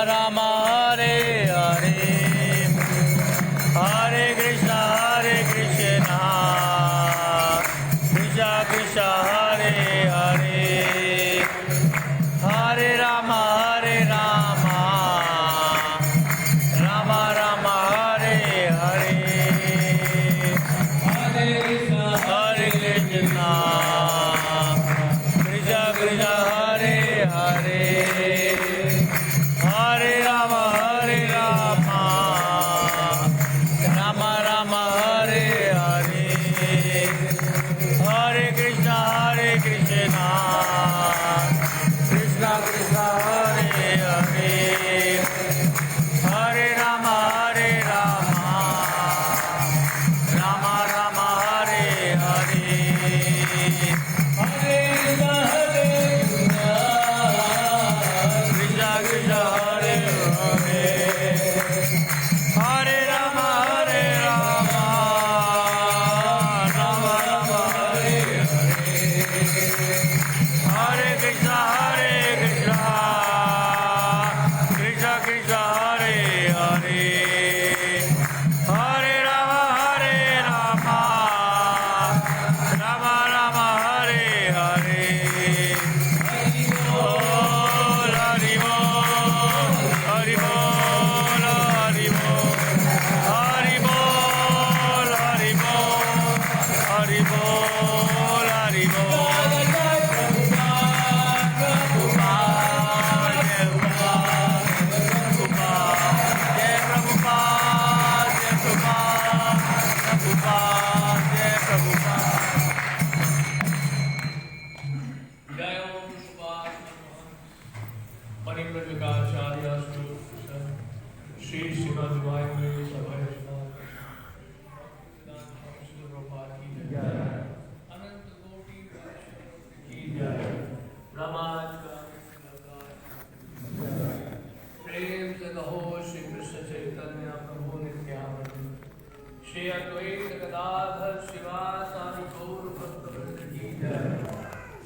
राम हरे हरे हरे कृष्णा कृष्ण कृष्ण हरे हरे हरे राम राम राम हरे हरे हरे कृष्णा कृष्ण कृष्ण हरे हरे हरे राम राम हरे हरे हरे कृष्णा कृष्ण कृष्ण हरे हरे हरे राम राम हरे हरे हरे कृष्ण कृष्ण कृष्ण हरे हरे हरे राम राम हरे हरे हरे कृष्ण कृष्ण कृष्ण हरे हरे हरे राम राम हरे हरे बोल हरि बोल हरि बोल हरि बोल हरि बोल हरि बोल हरि बोल हरि बोल श्री श्रीमद वायुदेव सभा अनंत कोटि की जय नमाज प्रेम से कहो श्री कृष्ण चैतन्य प्रभु नित्यानंद श्री अद्वैत गदाधर शिवासादि गौर भक्तवृंद की जय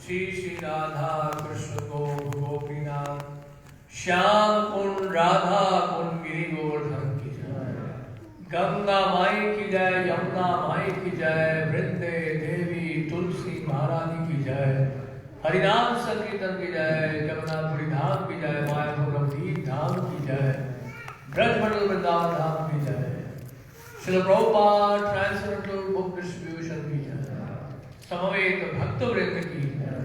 श्री श्री राधा कृष्ण गोपीनाथ श्याम कुंड राधा कुंड गिरि गोवर्धन की जय गंगा माई की जय यमुना माई की जय वृंदे देवी तुलसी महारानी की जय हरिनाम संकीर्तन की जय जगन्नाथपुरी धाम की जय मायापुर नवदीप धाम की जय ब्रजमंडल वृंदावन धाम की जय Srila Prabhupada translatory book distribution की जय समवेत भक्त वृंद की जय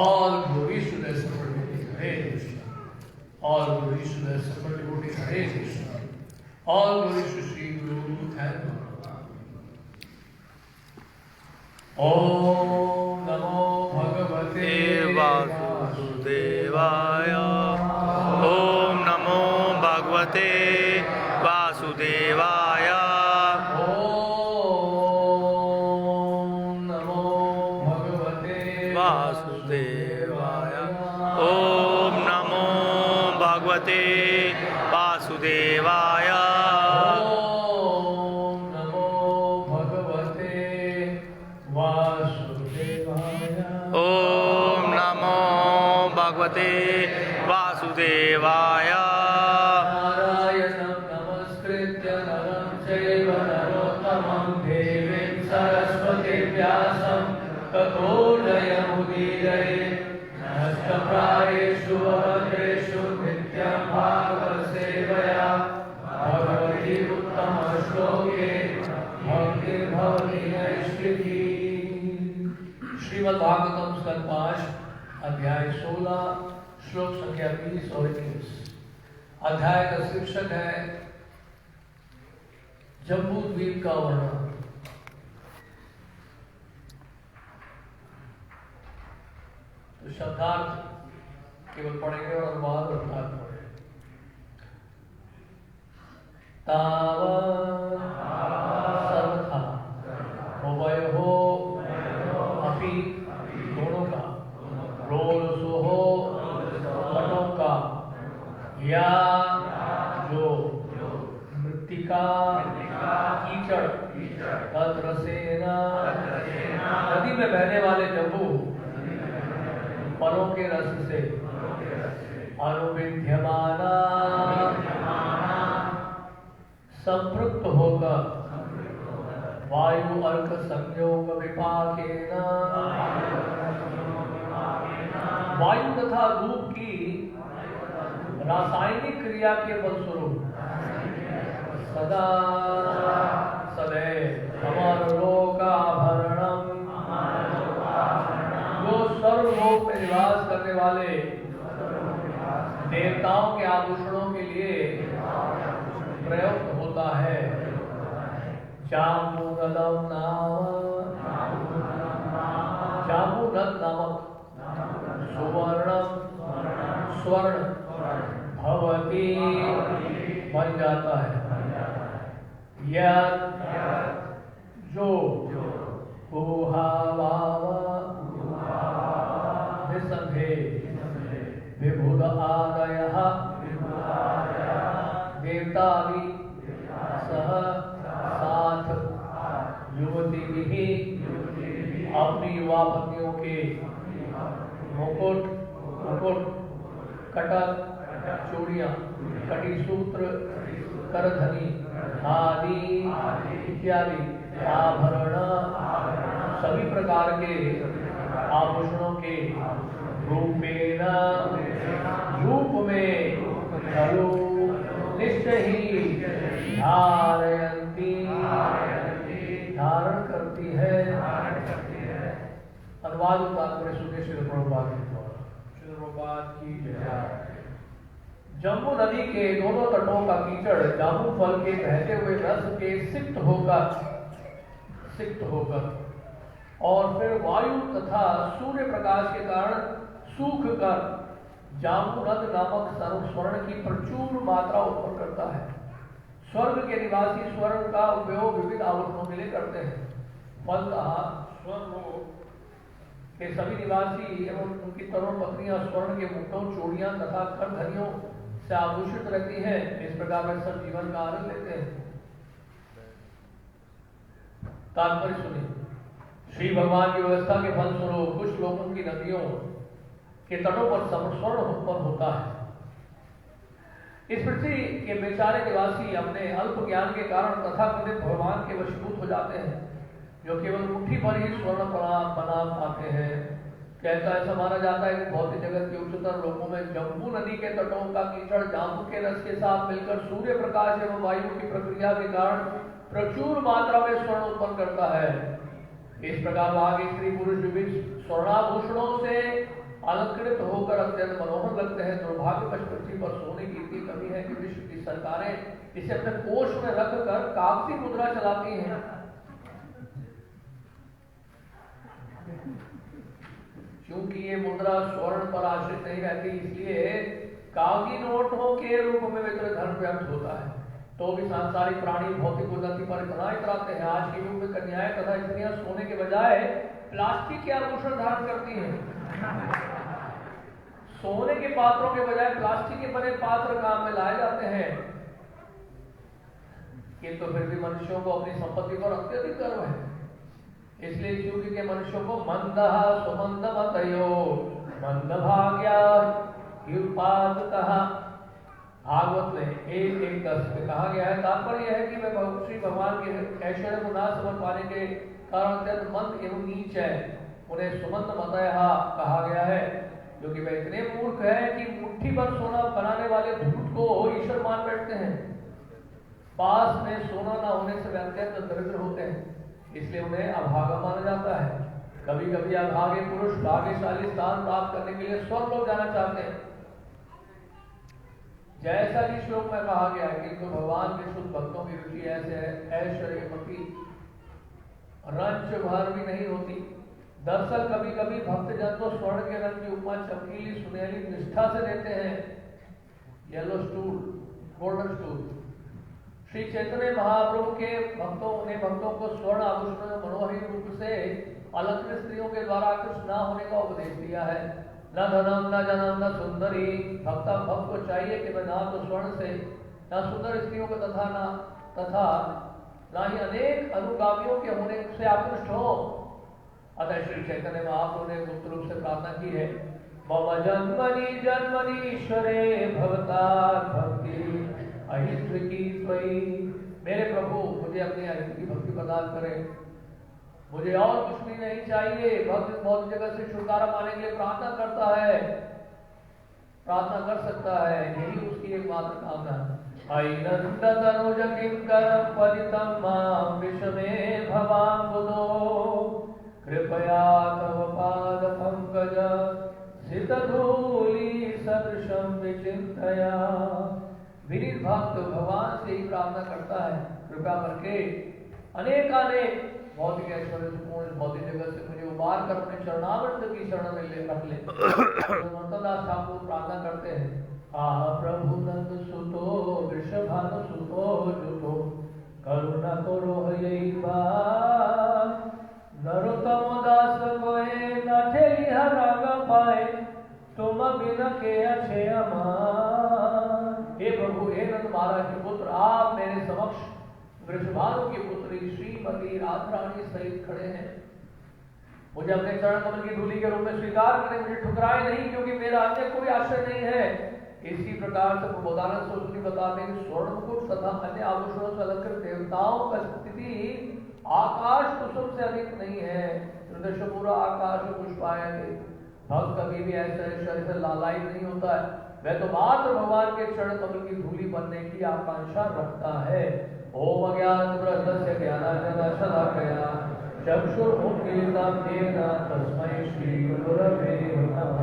ऑल ग्लोरीज टू द सप्रेम हरे Krishna all glories to the separate devotees Hare Krishna all glories to Sri Guru and Om Namo Bhagavate Vasudevaya Om Namo Bhagavate Vasudevaya Om Namo Bhagavate Vasudevaya Om Namo भगवते वासुदेवाय ओम नमो भगवते वासुदेवाय ओम नमो भगवते वासुदेवाय नारायणं नमस्कृत्य नरं चैव नरोत्तमं देवीं सरस्वतीं व्यासं ततो जयमुदीरये नमस्कृत्य भद्रेषु नित्यं भागवत सेवया भगवती उत्तम श्लोके भक्तिर्भवति नैष्ठिकी श्रीमद् भागवतम स्कंद 5 अध्याय 16 श्लोक संख्या 20 और 21। अध्याय का शीर्षक है जम्बू द्वीप का वर्णन। तो शब्दार्थ केवल पढ़ेंगे और अनुवाद और अर्थात पढ़ेंगे। सर्वथा उभयो अपि दोनों का रोलसोहो पटों का या जो मृत्तिका कीचड़ तद्रसेना नदी में बहने वाले जम्बू फलों के रस से अनुविद्यमाना संपृक्त होकर वायु अर्क संयोग विपाकेन वायु तथा रूप की रासायनिक क्रिया के फलस्वरूप सदा सदैव अमरलोकाभरणम जो सर्वलोक में निवास करने वाले देवताओं के आभूषणों के लिए प्रयुक्त होता है। जाम्बूनलम जाम्बूनल नामक सुवर्णम स्वर्ण भवती बन जाता है। यह जो विभुद आदयः देवता सह साथ युवती अपनी युवा पत्नियों के मुकुट कटक चूड़ियां कटिसूत्र करधनी आदि इत्यादि आभरण सभी प्रकार के आभूषणों के रूपेण रूप में खलु निश्चय ही धारयन्ति धारण करती है। अनुवाद तात्पर्य सुने श्री प्रभुपाद के द्वारा। श्री प्रभुपाद की जय। जम्बू नदी के दोनों तटों का कीचड़ जामुन फल के बहते हुए रस के सिक्त होकर और फिर वायु तथा सूर्य प्रकाश के कारण सूख कर जामुनद नामक स्वर्ण की प्रचुर मात्रा उत्पन्न करता है। स्वर्ग के निवासी स्वर्ण का उपयोग विविध आभूषणों के लिए करते हैं। फलतः स्वर्ग के सभी निवासी एवं उनकी तरुण पत्नियां स्वर्ण के मुकुटों चूड़ियां तथा करधनियों से आभूषित रहती हैं। इस प्रकार वे सब जीवन का आनंद लेते हैं। तात्पर्य सुनिए। श्री भगवान की व्यवस्था के फलस्वरूप कुछ लोगों की नदियों के तटों पर स्वर्ण उत्पन्न होता है। इस पृथ्वी के बेचारे निवासी अपने अल्प ज्ञान के कारण तथाकथित भगवान के वशीभूत हो जाते हैं, जो केवल मुट्ठी पर ही स्वर्ण बना पाते हैं। कहता ऐसा माना जाता है कि भौतिक जगत के उच्चतर लोकों में जम्बू नदी के तटों का कीचड़ जामुन के रस के साथ मिलकर सूर्य प्रकाश एवं वायु की प्रक्रिया के कारण प्रचुर मात्रा में स्वर्ण उत्पन्न करता है। इस प्रकार वहां के स्त्री पुरुष विविध स्वर्णाभूषणों से अलंकृत होकर अत्यंत मनोहर लगते हैं। दुर्भाग्यवश पृथ्वी पर सोने की इतनी कमी है कि विश्व की सरकारें इसे अपने कोष में रखकर कागजी मुद्रा चलाती हैं। क्योंकि ये मुद्रा स्वर्ण पर आश्रित नहीं रहती, इसलिए कागजी नोटों के रूप में वितरित धन व्यर्थ होता है। तो भी सांसारिक प्राणी भौतिक उन्नति पर इतना इतराते हैं। आज के युग में कन्याएं तथा स्त्रियां सोने के बजाय प्लास्टिक के आभूषण धारण करती हैं। सोने के पात्रों के बजाय प्लास्टिक के बने पात्र काम में लाए जाते हैं। किंतु फिर भी मनुष्यों को अपनी संपत्ति पर अत्यधिक गर्व है। इसलिए इस युग के मनुष्यों को मंदः सुमंदमतयो मंदभाग्या भागवत में 1:10 में कहा गया है। तात्पर्य यह है कि वह श्री भगवान के ऐश्वर्य को ना समझ पाने के कारण अत्यंत मंद एवं नीच है। उन्हें सुमंद मतयः कहा गया है, क्योंकि वे इतने मूर्ख है कि मुट्ठी भर सोना बनाने वाले धूर्त को ईश्वर मान बैठते हैं। पास में सोना न होने से वे अत्यंत दरिद्र होते हैं, इसलिए उन्हें अभागा माना जाता है। कभी कभी अभागे पुरुष भाग्यशाली स्थान प्राप्त करने के लिए स्वर्ग लोग जाना चाहते हैं। जैसा कि श्लोक में कहा गया है कि तो भगवान के शुद्ध भक्तों की रुचि ऐसे है ऐश्वर्यमती रंच भर भी नहीं होती। दरअसल कभी कभी भक्त जन तो स्वर्ण के रंग की उपमा चमकीली सुनहरी निष्ठा से देते हैं। Yellow stool, golden stool. Shri Chaitanya Mahaprabhu के भक्तों को स्वर्ण आभूषणों में मनोहरी रूप से अलंकृत स्त्रियों के द्वारा आकृष्ट न होने का उपदेश दिया है। न धनम न जनम न सुंदरी। भक्त को चाहिए कि वह ना तो स्वर्ण से न सुंदर स्त्रियों को तथा न ही अनेक अनुगामियों के होने से आकृष्ट हो। अतः श्री चैतन्य महाप्रभु ने गुप्त रूप से प्रार्थना की है मम जन्मनि जन्मनीश्वरे भवतात् भक्ति अहितृकी त्वयि। मेरे प्रभु मुझे अपनी अहित की भक्ति प्रदान करें, मुझे और कुछ भी नहीं चाहिए। भक्त बहुत जगह से छुटकारा पाने के लिए प्रार्थना करता है, प्रार्थना कर सकता है, यही उसकी एकमात्र कामना। ऐनंद तनुज किंकर परितम मां विषमे भवाम्बुधो कृपया तव पाद पंकज सित धूलि सदृशम विचिंतया। विनीत भक्त भगवान से ही प्रार्थना करता है, कृपा करके अनेकानेक भौतिक ऐश्वर्य से पूर्ण भौतिक जगत से मुझे उबार कर अपने चरणामृत की शरण में ले रख ले। नंददास ठाकुर प्रार्थना करते हैं, आह प्रभु नंद सुतो वृषभानु सुतो जुतो करुणा करो यही बात नरोत्तम दास कोए न ठेली राग पाए तुम बिन के अच्छे अमान। हे प्रभु, हे नंद महाराज के पुत्र, आप मेरे समक्ष वृषभानु की पुत्री श्रीमती राधारानी सहित खड़े हैं। मुझे अपने चरण कमल की धूलि के रूप में स्वीकार करें, मुझे ठुकराए नहीं, क्योंकि मेरा अन्य कोई आश्रय नहीं है। इसी प्रकार से प्रबोधानंद सरस्वती बताते हैं, स्वर्ण मुकुट तथा अन्य आभूषणों से अलंकृत देवताओं का स्थिति आकाश कुसुम से अधिक नहीं है। त्रिदश पूरा आकाश पुष्पायते। भक्त कभी भी ऐसे ऐश्वर्य से लालायित नहीं होता है, वह तो मात्र भगवान के चरण कमल की धूलि बनने की आकांक्षा रखता है। ओम अज्ञानतिमिरस्य ज्ञानाञ्जनशलाकया चक्षुरुन्मीलितं येन तस्मै श्रीगुरवे नमः।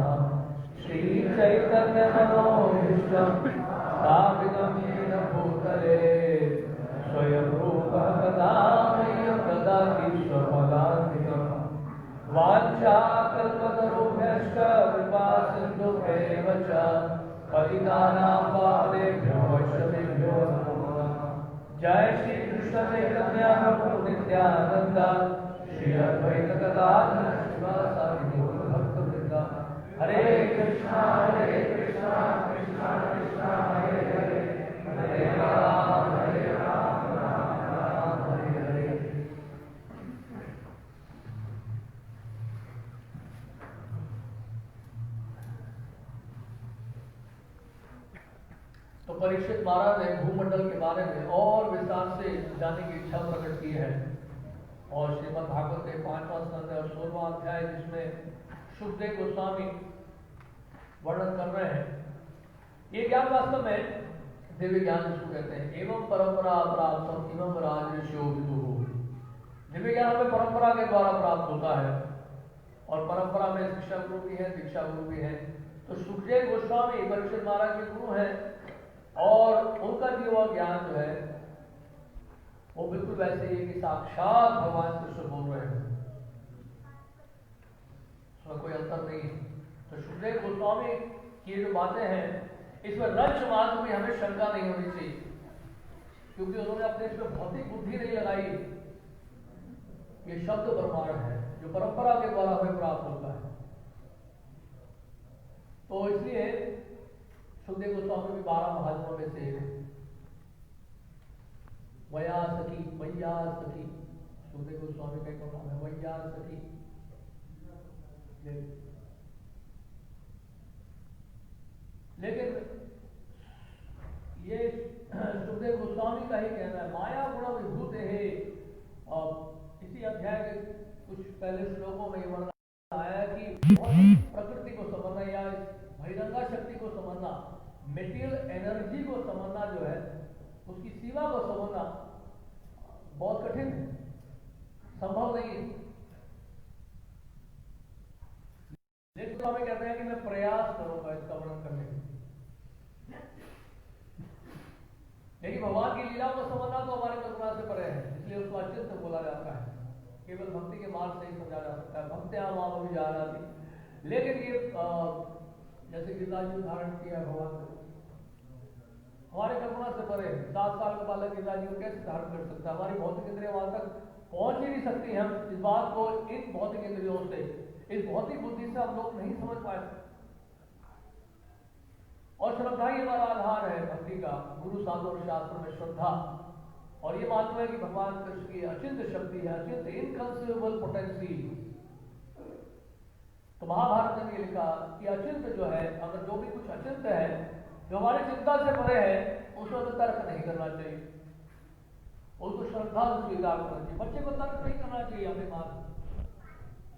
श्रीचैतन्यमनोभीष्टं स्थापितं येन भूतले स्वयं रूपः कदा मह्यं ददाति स्वपदान्तिकम्। वाञ्छाकल्पतरुभ्यश्च कृपासिन्धुभ्येव च पतितानां पावनेभ्यो वैष्णवेभ्यो नमो नमः। जय श्री कृष्ण चैतन्य प्रभु नित्यानंद श्री अद्वैत गदाधर शिवासादि गौर भक्तवृंद। हरे कृष्णा कृष्णा कृष्णा हरे हरे, हरे राम राम राम हरे हरे। तो परीक्षित महाराज ने भूमंडल के बारे में और विस्तार से जानने की इच्छा प्रकट की है, और श्रीमद् भागवत के 5वां स्कंद और 16वां अध्याय जिसमें सुखदेव गोस्वामी वर्णन कर रहे हैं। ये ज्ञान वास्तव में दिव्य ज्ञान जिसको कहते हैं, एवं परंपरा प्राप्त एवं राजर्षियो विदुः। दिव्य ज्ञान हमें परंपरा के द्वारा प्राप्त होता है, और परंपरा में शिक्षा गुरु भी है, दीक्षा गुरु भी है। तो सुखदेव गोस्वामी परीक्षित महाराज के गुरु हैं, और उनका दिया हुआ ज्ञान जो है वो बिल्कुल वैसे ही है कि साक्षात भगवान कृष्ण बोल रहे हैं, उसमें कोई अंतर नहीं है। तो सुखदेव गोस्वामी की जो बातें हैं इसमें रंच मात्र भी हमें शंका नहीं होनी चाहिए, क्योंकि उन्होंने अपने इसमें भौतिक बुद्धि नहीं लगाई। ये शब्द प्रमाण है जो परंपरा के द्वारा हमें प्राप्त होता है। तो इसलिए सुखदेव गोस्वामी भी 12 महाजनों में से एक है। वया सखी सुखदेव गोस्वामी का एक नाम है वैया सखी। लेकिन ये सुखदेव गोस्वामी का ही कहना है, माया गुण विभूत है। इसी अध्याय के कुछ पहले श्लोकों में वर्णन आया कि प्रकृति को समझना या बहिरंगा शक्ति को समझना, मेटीरियल एनर्जी को समझना जो है, उसकी सीमा को समझना बहुत कठिन है, संभव नहीं है। लेकिन तो हमें कहते हैं कि मैं प्रयास करूंगा इसका वर्णन करने के। लेकिन भगवान की लीलाओं को समझना तो हमारे कल्पना से परे है, इसलिए उसको अचिंत्य बोला जाता है। केवल भक्ति के मार्ग से ही समझा जा सकता है। भक्त्या माम भी जा रहा थी, लेकिन ये जैसे गीता जी उदाहरण किया है भगवान को, हमारे कल्पना से परे। 7 साल का बालक गीता जी को कैसे धारण कर सकता है? हमारी भौतिक इंद्रिय वहां तक पहुंच ही नहीं सकती। हम इस बात को इन भौतिक इंद्रियों से, इस भौतिक बुद्धि से हम लोग नहीं समझ पाए। और श्रद्धा ही हमारा आधार है भक्ति का, गुरु साधु और शास्त्र में श्रद्धा। और ये मानना है कि भगवान कृष्ण की अचिंत्य शक्ति है, अचिंत्य इनकंसीवेबल पोटेंसी। तो महाभारत ने ये लिखा कि अचिंत जो है, अगर जो भी कुछ अचिंत है, जो हमारी चिंता से परे है, उसमें तो तर्क नहीं करना चाहिए, उसको श्रद्धा से स्वीकार करना चाहिए। बच्चे को तर्क नहीं करना चाहिए अपने माँ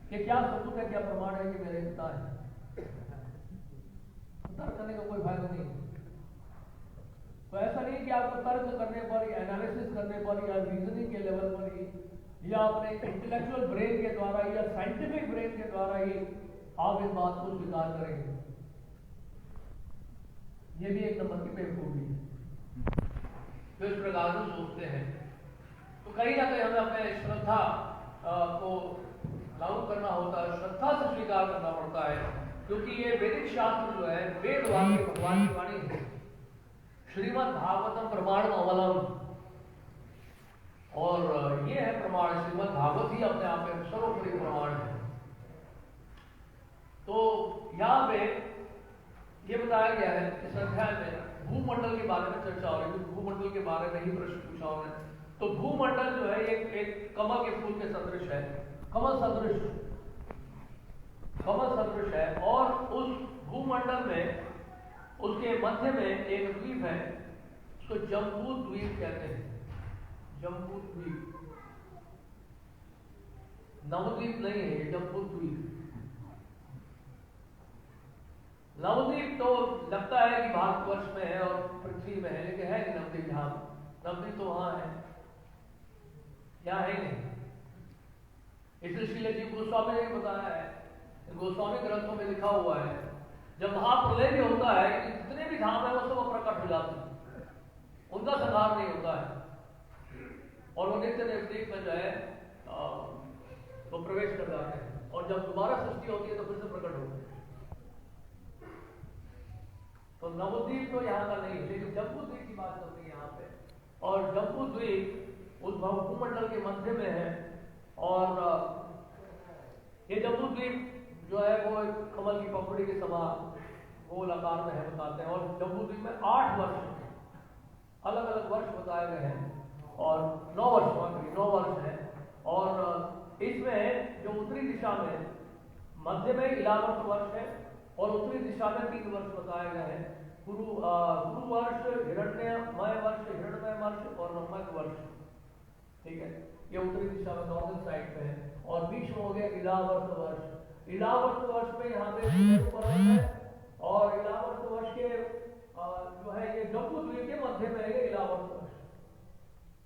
कि क्या सबूत है, क्या प्रमाण है कि मेरे पिता है। तर्क करने का कोई फायदा नहीं। तो ऐसा नहीं कि आपको तर्क करने पर या एनालिसिस करने पर या रीजनिंग के लेवल पर ही या अपने इंटेलेक्चुअल ब्रेन के द्वारा या साइंटिफिक ब्रेन के द्वारा ही आप इस बात को स्वीकार करेंगे। ये भी एक नंबर की बेवकूफी है। तो इस प्रकार से सोचते हैं, तो कहीं ना कहीं हमें अपने श्रद्धा को लागू करना होता है, श्रद्धा से स्वीकार करना पड़ता है, क्योंकि ये वैदिक शास्त्र जो है वेद वाक्य भगवान की वाणी है। श्रीमद् भागवतम प्रमाण अवलंब, और ये है प्रमाण। श्रीमद् भागवत ही अपने आप में सर्वोपरि प्रमाण है। तो यहाँ पे ये बताया गया है इस अध्याय में भूमंडल के बारे में चर्चा हो रही है। भूमंडल के बारे में ही प्रश्न पूछा उन्होंने। तो भूमंडल जो है एक कमल के फूल के सदृश है, कमल सदृश है, और उस भूमंडल में उसके मध्य में एक द्वीप है, उसको जम्बू द्वीप कहते हैं। जम्बू द्वीप, नवद्वीप नहीं है ये, जम्बू द्वीप। नवद्वीप तो लगता है कि भारतवर्ष में है और पृथ्वी में है, लेकिन है नहीं नवद्वीप। यहाँ नवद्वीप तो वहां है, यहाँ है नहीं। इसलिए श्रील जी गोस्वामी ने बताया है, गोस्वामी ग्रंथों में लिखा हुआ है, जब महाप्रलय भी होता है कि जितने भी धाम है वो सब प्रकट हो जाते हैं, उनका संहार नहीं होता है, और वो नित्य नवद्वीप में जो है वो प्रवेश कर जाते हैं, और जब दोबारा सृष्टि होती है तो फिर से प्रकट होते हैं। तो नवद्वीप तो यहाँ का नहीं है, लेकिन जम्बू द्वीप की बात चलती है यहाँ पे। और जम्बू द्वीप उस भूमंडल के मध्य में है, और ये जम्बू द्वीप जो है वो कमल की पंखुड़ी के समान गोल आकार में है बताते हैं। और जम्बू द्वीप में 8 वर्ष अलग अलग वर्ष बताए गए हैं, और 9 वर्ष है। और इसमें जो उत्तरी दिशा में मध्य में इलावर्त वर्ष है, और उत्तरी दिशा में 3 वर्ष बताए गए हैं। गुरु वर्ष, हिरण्यमय वर्ष, हिरण्यमय वर्ष और नवमय वर्ष। ठीक है, ये उत्तरी दिशा में नॉर्दर्न साइड पे है। और बीच में हो गया इलावर्त वर्ष। इलावर्त वर्ष में यहाँ पे सुमेरु पर्वत है, और इलावर्त वर्ष के जो है ये जम्बू द्वीप के मध्य में है इलावर्त वर्ष।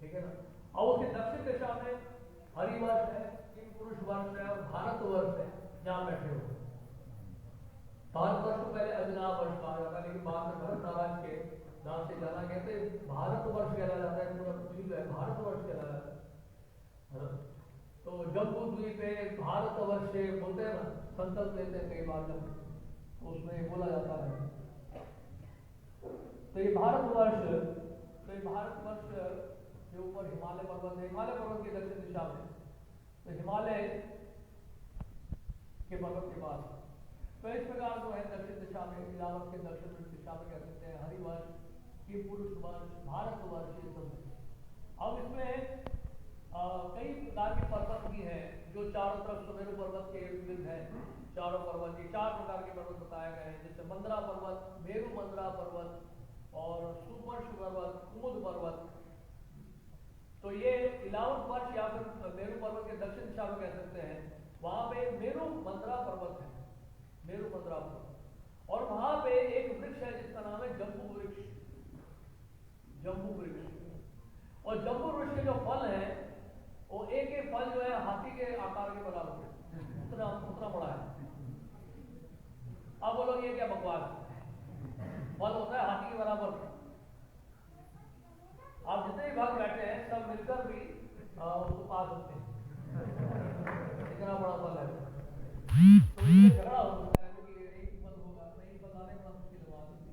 ठीक है ना। और उसके दक्षिण दिशा में हरिवर्ष है, किंपुरुष वर्ष है, और भारत वर्ष है जहाँ बैठे हुए। भारत वर्ष को पहले अभिनव वर्ष कहा जाता है, लेकिन बाद में भरत नारायण के नाम से जाना कहते भारत वर्ष कहला जाता है। पूरा पृथ्वी जो है भारत वर्ष कहला जाता है। तो जम्बू द्वीप पे भारत वर्ष से बोलते हैं ना, संकल्प लेते हैं कई बार जब, तो उसमें बोला जाता है। तो ये भारत वर्ष के ऊपर हिमालय पर्वत है, हिमालय पर्वत की दक्षिण दिशा में। तो हिमालय के पर्वत के पास, तो इस प्रकार जो है दक्षिण दिशा में, इलावत के दक्षिण दिशा में कह सकते हैं हरिवर्ष, किंपुरुष वर्ष, भारत वर्ष, ये सब। अब इसमें कई प्रकार के पर्वत भी हैं जो चारों तरफ सुमेरु पर्वत के इर्द है। चारों पर्वत, ये 4 प्रकार के पर्वत बताए गए हैं, जैसे मंदरा पर्वत, मेरु मंदरा पर्वत और सुपर्श पर्वत, कुमुद पर्वत। तो ये इलावत वर्ष या फिर मेरु पर्वत के दक्षिण दिशा में कह सकते हैं, वहां पे मेरु मंदरा पर्वत है, मेरु मंदरा पर्वत। और वहां पे एक वृक्ष है जिसका नाम है जम्बू वृक्ष, जम्बू वृक्ष। और जम्बू वृक्ष के जो फल है वो एक फल जो है हाथी के आकार के बराबर है, उतना बड़ा है। अब बोलो ये क्या बकवास, फल होता है हाथी के बराबर। आप जितने भी भाग बैठे हैं सब मिलकर भी उसको पा सकते हैं, इतना बड़ा फल है। तो इसमें झगड़ा हो सकता है, क्योंकि एक ही फल होगा, नहीं बताने में मुश्किल बात होगी।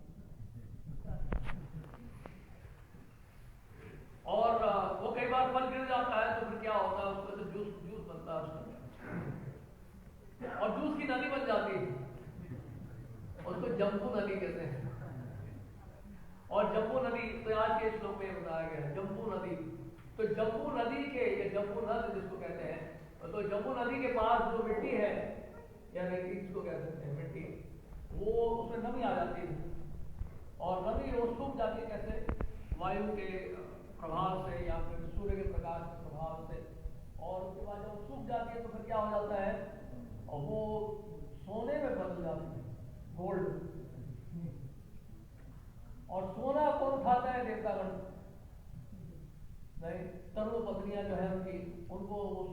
और वो कई बार फल गिर जाता है तो फिर क्या होता है, उसमें से जूस बनता है उसमें, और जूस की नदी बन जाती है, उसको जम्बू नदी कहते हैं। और जम्बू नदी तो आज के श्लोक में बताया गया है, जम्बू नदी। तो जम्बू नदी के, ये जम्बू नद जिसको कहते हैं, तो जम्बू नदी के पास जो मिट्टी है या रेती को कह सकते हैं मिट्टी, वो उसमें नमी आ जाती है और नमी वो सूख जाती है। कैसे? वायु के प्रभाव से या फिर सूर्य के प्रकाश के प्रभाव से। और उसके बाद जब सूख जाती है तो फिर क्या हो जाता है, और वो सोने में बदल जाती है, गोल्ड। और सोना कौन उठाता है? देवतागण नहीं, तरुण पत्नियां जो है उनकी, उनको वो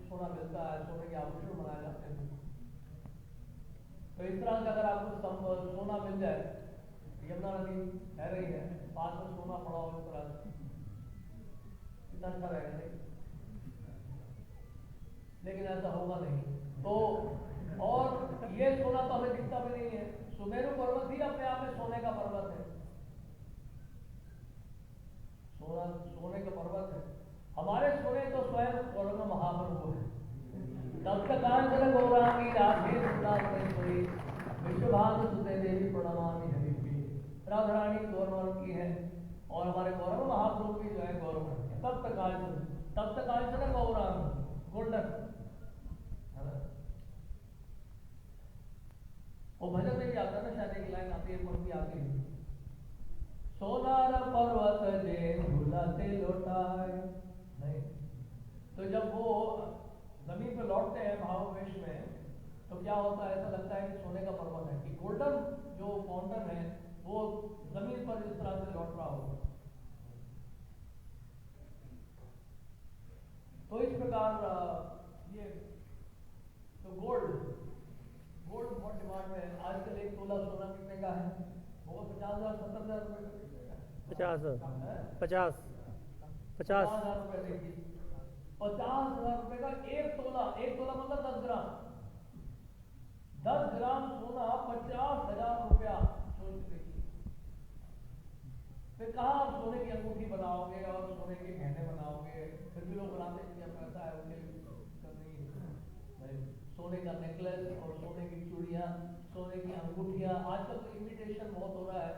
सोना मिलता है, सोने के आभूषण बनाए जाते हैं। तो इस तरह से अगर आपको सोना मिल जाए, यमुना नदी बह रही है, पास में सोना पड़ा हो इस तरह से, कितना अच्छा रहेगा नहीं? लेकिन ऐसा होगा नहीं। तो और ये सोना तो हमें दिखता भी नहीं है। सुमेरु पर्वत ही अपने आप में सोने का पर्वत है, सोने का पर्वत है। हमारे सोने तो स्वयं गौरव महाप्रभु है। तब तक कांचन गौरांगी राधे सुंदरी विश्वभानु सुते देवी प्रणमामि हरिप्रिय। राधा रानी गौरव की है और हमारे गौरव महाप्रभु भी जो है गौरव है। तब तक कांचन गौरांग गोल्डन। वो भजन में भी आता है ना, शायद एक लाइन आती है, पंक्ति आती है, सोनार पर्वत जे झूलाते लौटाए। नहीं, तो जब वो जमीन पे लौटते हैं भावावेश में, तो क्या होता है? ऐसा लगता है कि सोने का पर्वत है, कि गोल्डन जो माउंटेन है वो जमीन पर इस तरह से लौट रहा होगा। तो इस प्रकार ये तो गोल्ड बहुत डिमांड में है। आजकल एक तोला सोना कितने का है? वो 50,000 70,000 रुपए का। 50,000 रुपए देखिए, 50,000 रुपए का एक तोला। एक तोला मतलब 10 ग्राम। 10 ग्राम सोना 50,000 रुपया। सोच देखिए, फिर कहाँ आप सोने की अंगूठी बनाओगे और सोने के गहने बनाओगे? फिर भी लोग बनाते हैं कि पैसा है उनके लिए करनी। सोने का नेकलेस और सोने की चूड़ियां, सोने की अंगूठियां। आजकल तो इमिटेशन बहुत हो रहा है,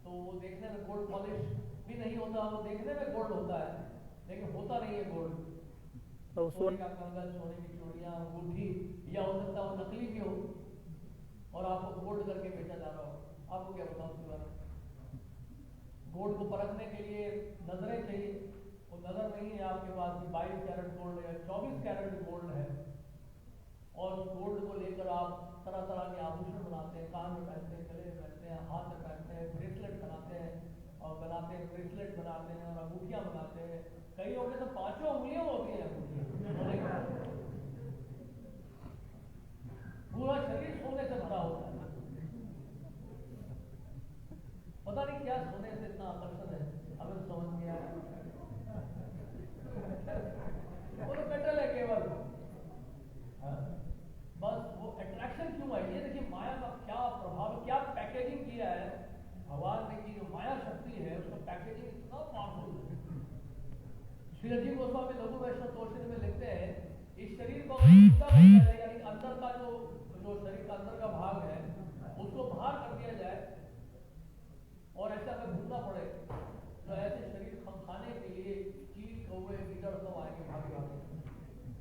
तो वो देखने में गोल्ड पॉलिश भी नहीं होता, वो देखने में गोल्ड होता है लेकिन होता नहीं है गोल्ड। तो सोने का कंगन, सोने की चूड़ियां, अंगूठी, या हो सकता है वो नकली भी हो और आपको गोल्ड करके बेचा जा रहा हो। आपको क्या बताऊं उसके बारे में? गोल्ड को परखने के लिए नजरें चाहिए, वो नजर नहीं है आपके पास कि 22 कैरेट गोल्ड या 24 कैरेट गोल्ड है। और उस गोल्ड को लेकर आप तरह तरह के आभूषण बनाते हैं, कान में पहनते हैं, गले में पहनते हैं, हाथ में पहनते हैं, ब्रेसलेट बनाते हैं ब्रेसलेट बनाते हैं और अंगूठियां बनाते हैं। कई लोग तो 5 उंगलियां होती हैं अंगूठियां, पूरा शरीर सोने से भरा होता है। पता नहीं क्या सोने से इतना आकर्षण है, हमें तो समझ नहीं आया। वो तो मेटल है केवल। बस वो अट्रैक्शन क्यों है? ये देखिए माया का क्या प्रभाव, क्या पैकेजिंग किया है भगवान ने, की जो माया शक्ति है उसका पैकेजिंग इतना पावरफुल है। श्री जी गोस्वामी लघु वैष्णव तोषित में लिखते हैं, इस शरीर को यानी अंदर का जो शरीर का अंदर का भाग है उसको बाहर कर दिया जाए और ऐसा अगर घूमना पड़े तो ऐसे शरीर खाने के लिए चील कौवे गिदड़ सब आएंगे भागे भागे।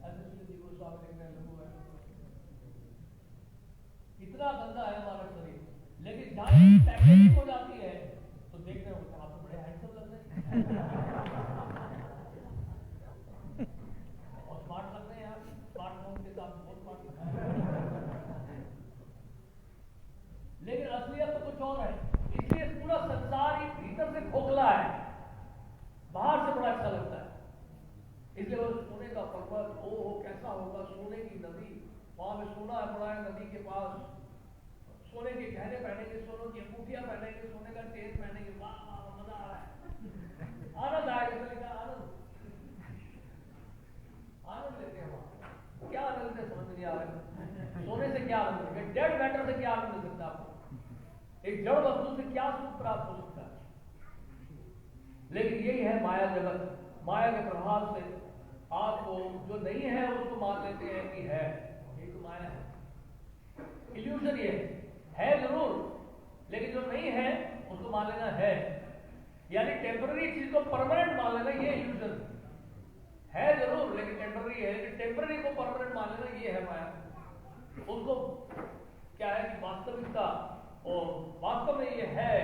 ऐसे श्री जी गोस्वामी लिखते हैं लघु वैष्णव। इतना गंदा है हमारा शरीर, लेकिन जहां पैकेजिंग हो जाती है तो देखते हैं आप तो बड़े हैंडसम लग रहे हैं और स्मार्ट लग रहे हैं यार, स्मार्टफोन के साथ बहुत स्मार्ट लग रहे हैं। लेकिन असलियत तो कुछ और है। इसलिए पूरा संसार ही भीतर से खोखला है, बाहर से बड़ा अच्छा लगता है। इसलिए वो सोने का पर्वत, ओ कैसा होगा, सोने की नदी, वहां में सोना पड़ा है नदी के पास, सोने के गहने पहनेंगे, सोने की अंगूठियां पहनेंगे, सोने का चेन पहनेंगे, वाह वाह मजा आ रहा है, आनंद आएगा। आनंद लेते हैं वहां। क्या आनंद है समझ नहीं आ रहा। सोने से क्या आनंद है? डेड मैटर से क्या आनंद मिल सकता है आपको? एक जड़ वस्तु से क्या सुख प्राप्त हो सकता है? लेकिन यही है माया जगत। माया के प्रभाव से आपको जो नहीं है उसको मान लेते हैं कि है, ये तो माया है, इल्यूजन ये है जरूर, लेकिन जो नहीं है उसको मान लेना है। यानी टेम्पररी चीज को परमानेंट मान लेना, ये इल्यूजन है जरूर लेकिन टेम्पररी है, लेकिन टेम्पररी को परमानेंट मान लेना ये है माया। उसको क्या है कि वास्तविकता और वास्तव में ये है,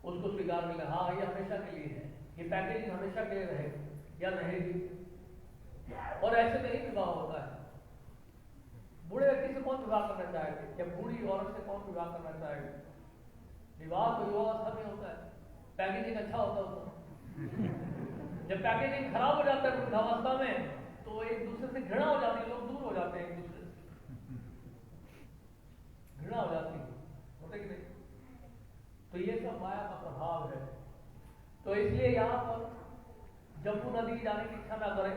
उसको स्वीकार मिले, हाँ ये हमेशा के लिए है, ये पैकेजिंग हमेशा के लिए रहेगी या रहेगी। और ऐसे में ही विवाह होता है। बूढ़े व्यक्ति से कौन विवाह करना चाहेगा, या बूढ़ी औरत से कौन विवाह करना चाहेगा? विवाह तो युवावस्था में होता है, पैकेजिंग अच्छा होता है उसमें। जब पैकेजिंग खराब हो जाता है वृद्धावस्था में, तो एक दूसरे से घृणा हो जाती है, लोग दूर हो जाते हैं एक दूसरे से, घृणा हो जाती है, होता कि नहीं? तो ये सब माया का प्रभाव है। तो इसलिए यहाँ पर जम्मू नदी जाने की इच्छा ना करें,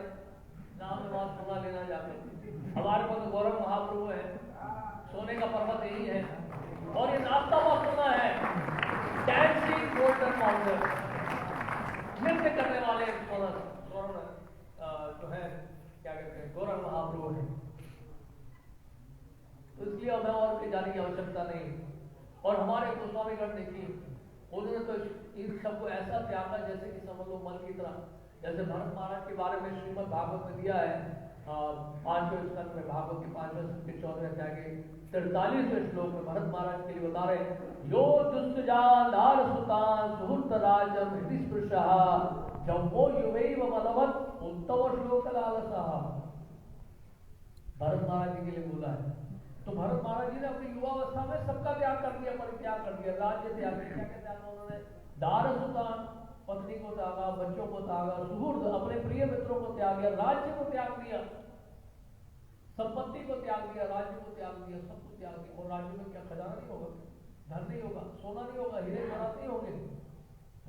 नाम में वहां सोना लेना जाते। हमारे पास तो गौरव महाप्रभु है, सोने का पर्वत यही है, और ये नाचता हुआ सोना है, डांसिंग गोल्डन माउंटेन, नृत्य करने वाले स्वर्ण जो है क्या कहते हैं, गौरव महाप्रभु है। तो इसलिए हमें और कहीं जाने की आवश्यकता नहीं। और हमारे गोस्वामीगण देखिए, उन्होंने तो इन सबको ऐसा त्यागा जैसे कि समझ लो मल की तरह। जैसे भरत महाराज के बारे में श्रीमद् भागवत में दिया है, 5वें स्कंद में, भागवत के 5वें स्कंद के 14वें अध्याय के 43वें श्लोक में भरत महाराज के लिए बता रहे, यो दुष्टजान सुतान सुहृत राजम हृदि स्पृशः जम्मो युवैव मलवत् उत्तम श्लोक लालसः। भरत महाराज जी के लिए बोला है। तो भरत महाराज जी ने अपनी युवावस्था में सबका त्याग कर दिया, परित्याग कर दिया, राज्य त्याग किया। क्या क्या त्याग उन्होंने? दार सुतान, पत्नी को त्यागा, बच्चों को त्यागा, सुहृद अपने प्रिय मित्रों को त्याग दिया, राज्य को त्याग दिया, संपत्ति को त्याग दिया, राज्य को त्याग दिया, सब कुछ त्याग दिया। और राज्य में क्या खजाना नहीं होगा, धन नहीं होगा, सोना नहीं होगा, हीरे जवाहरात नहीं होंगे,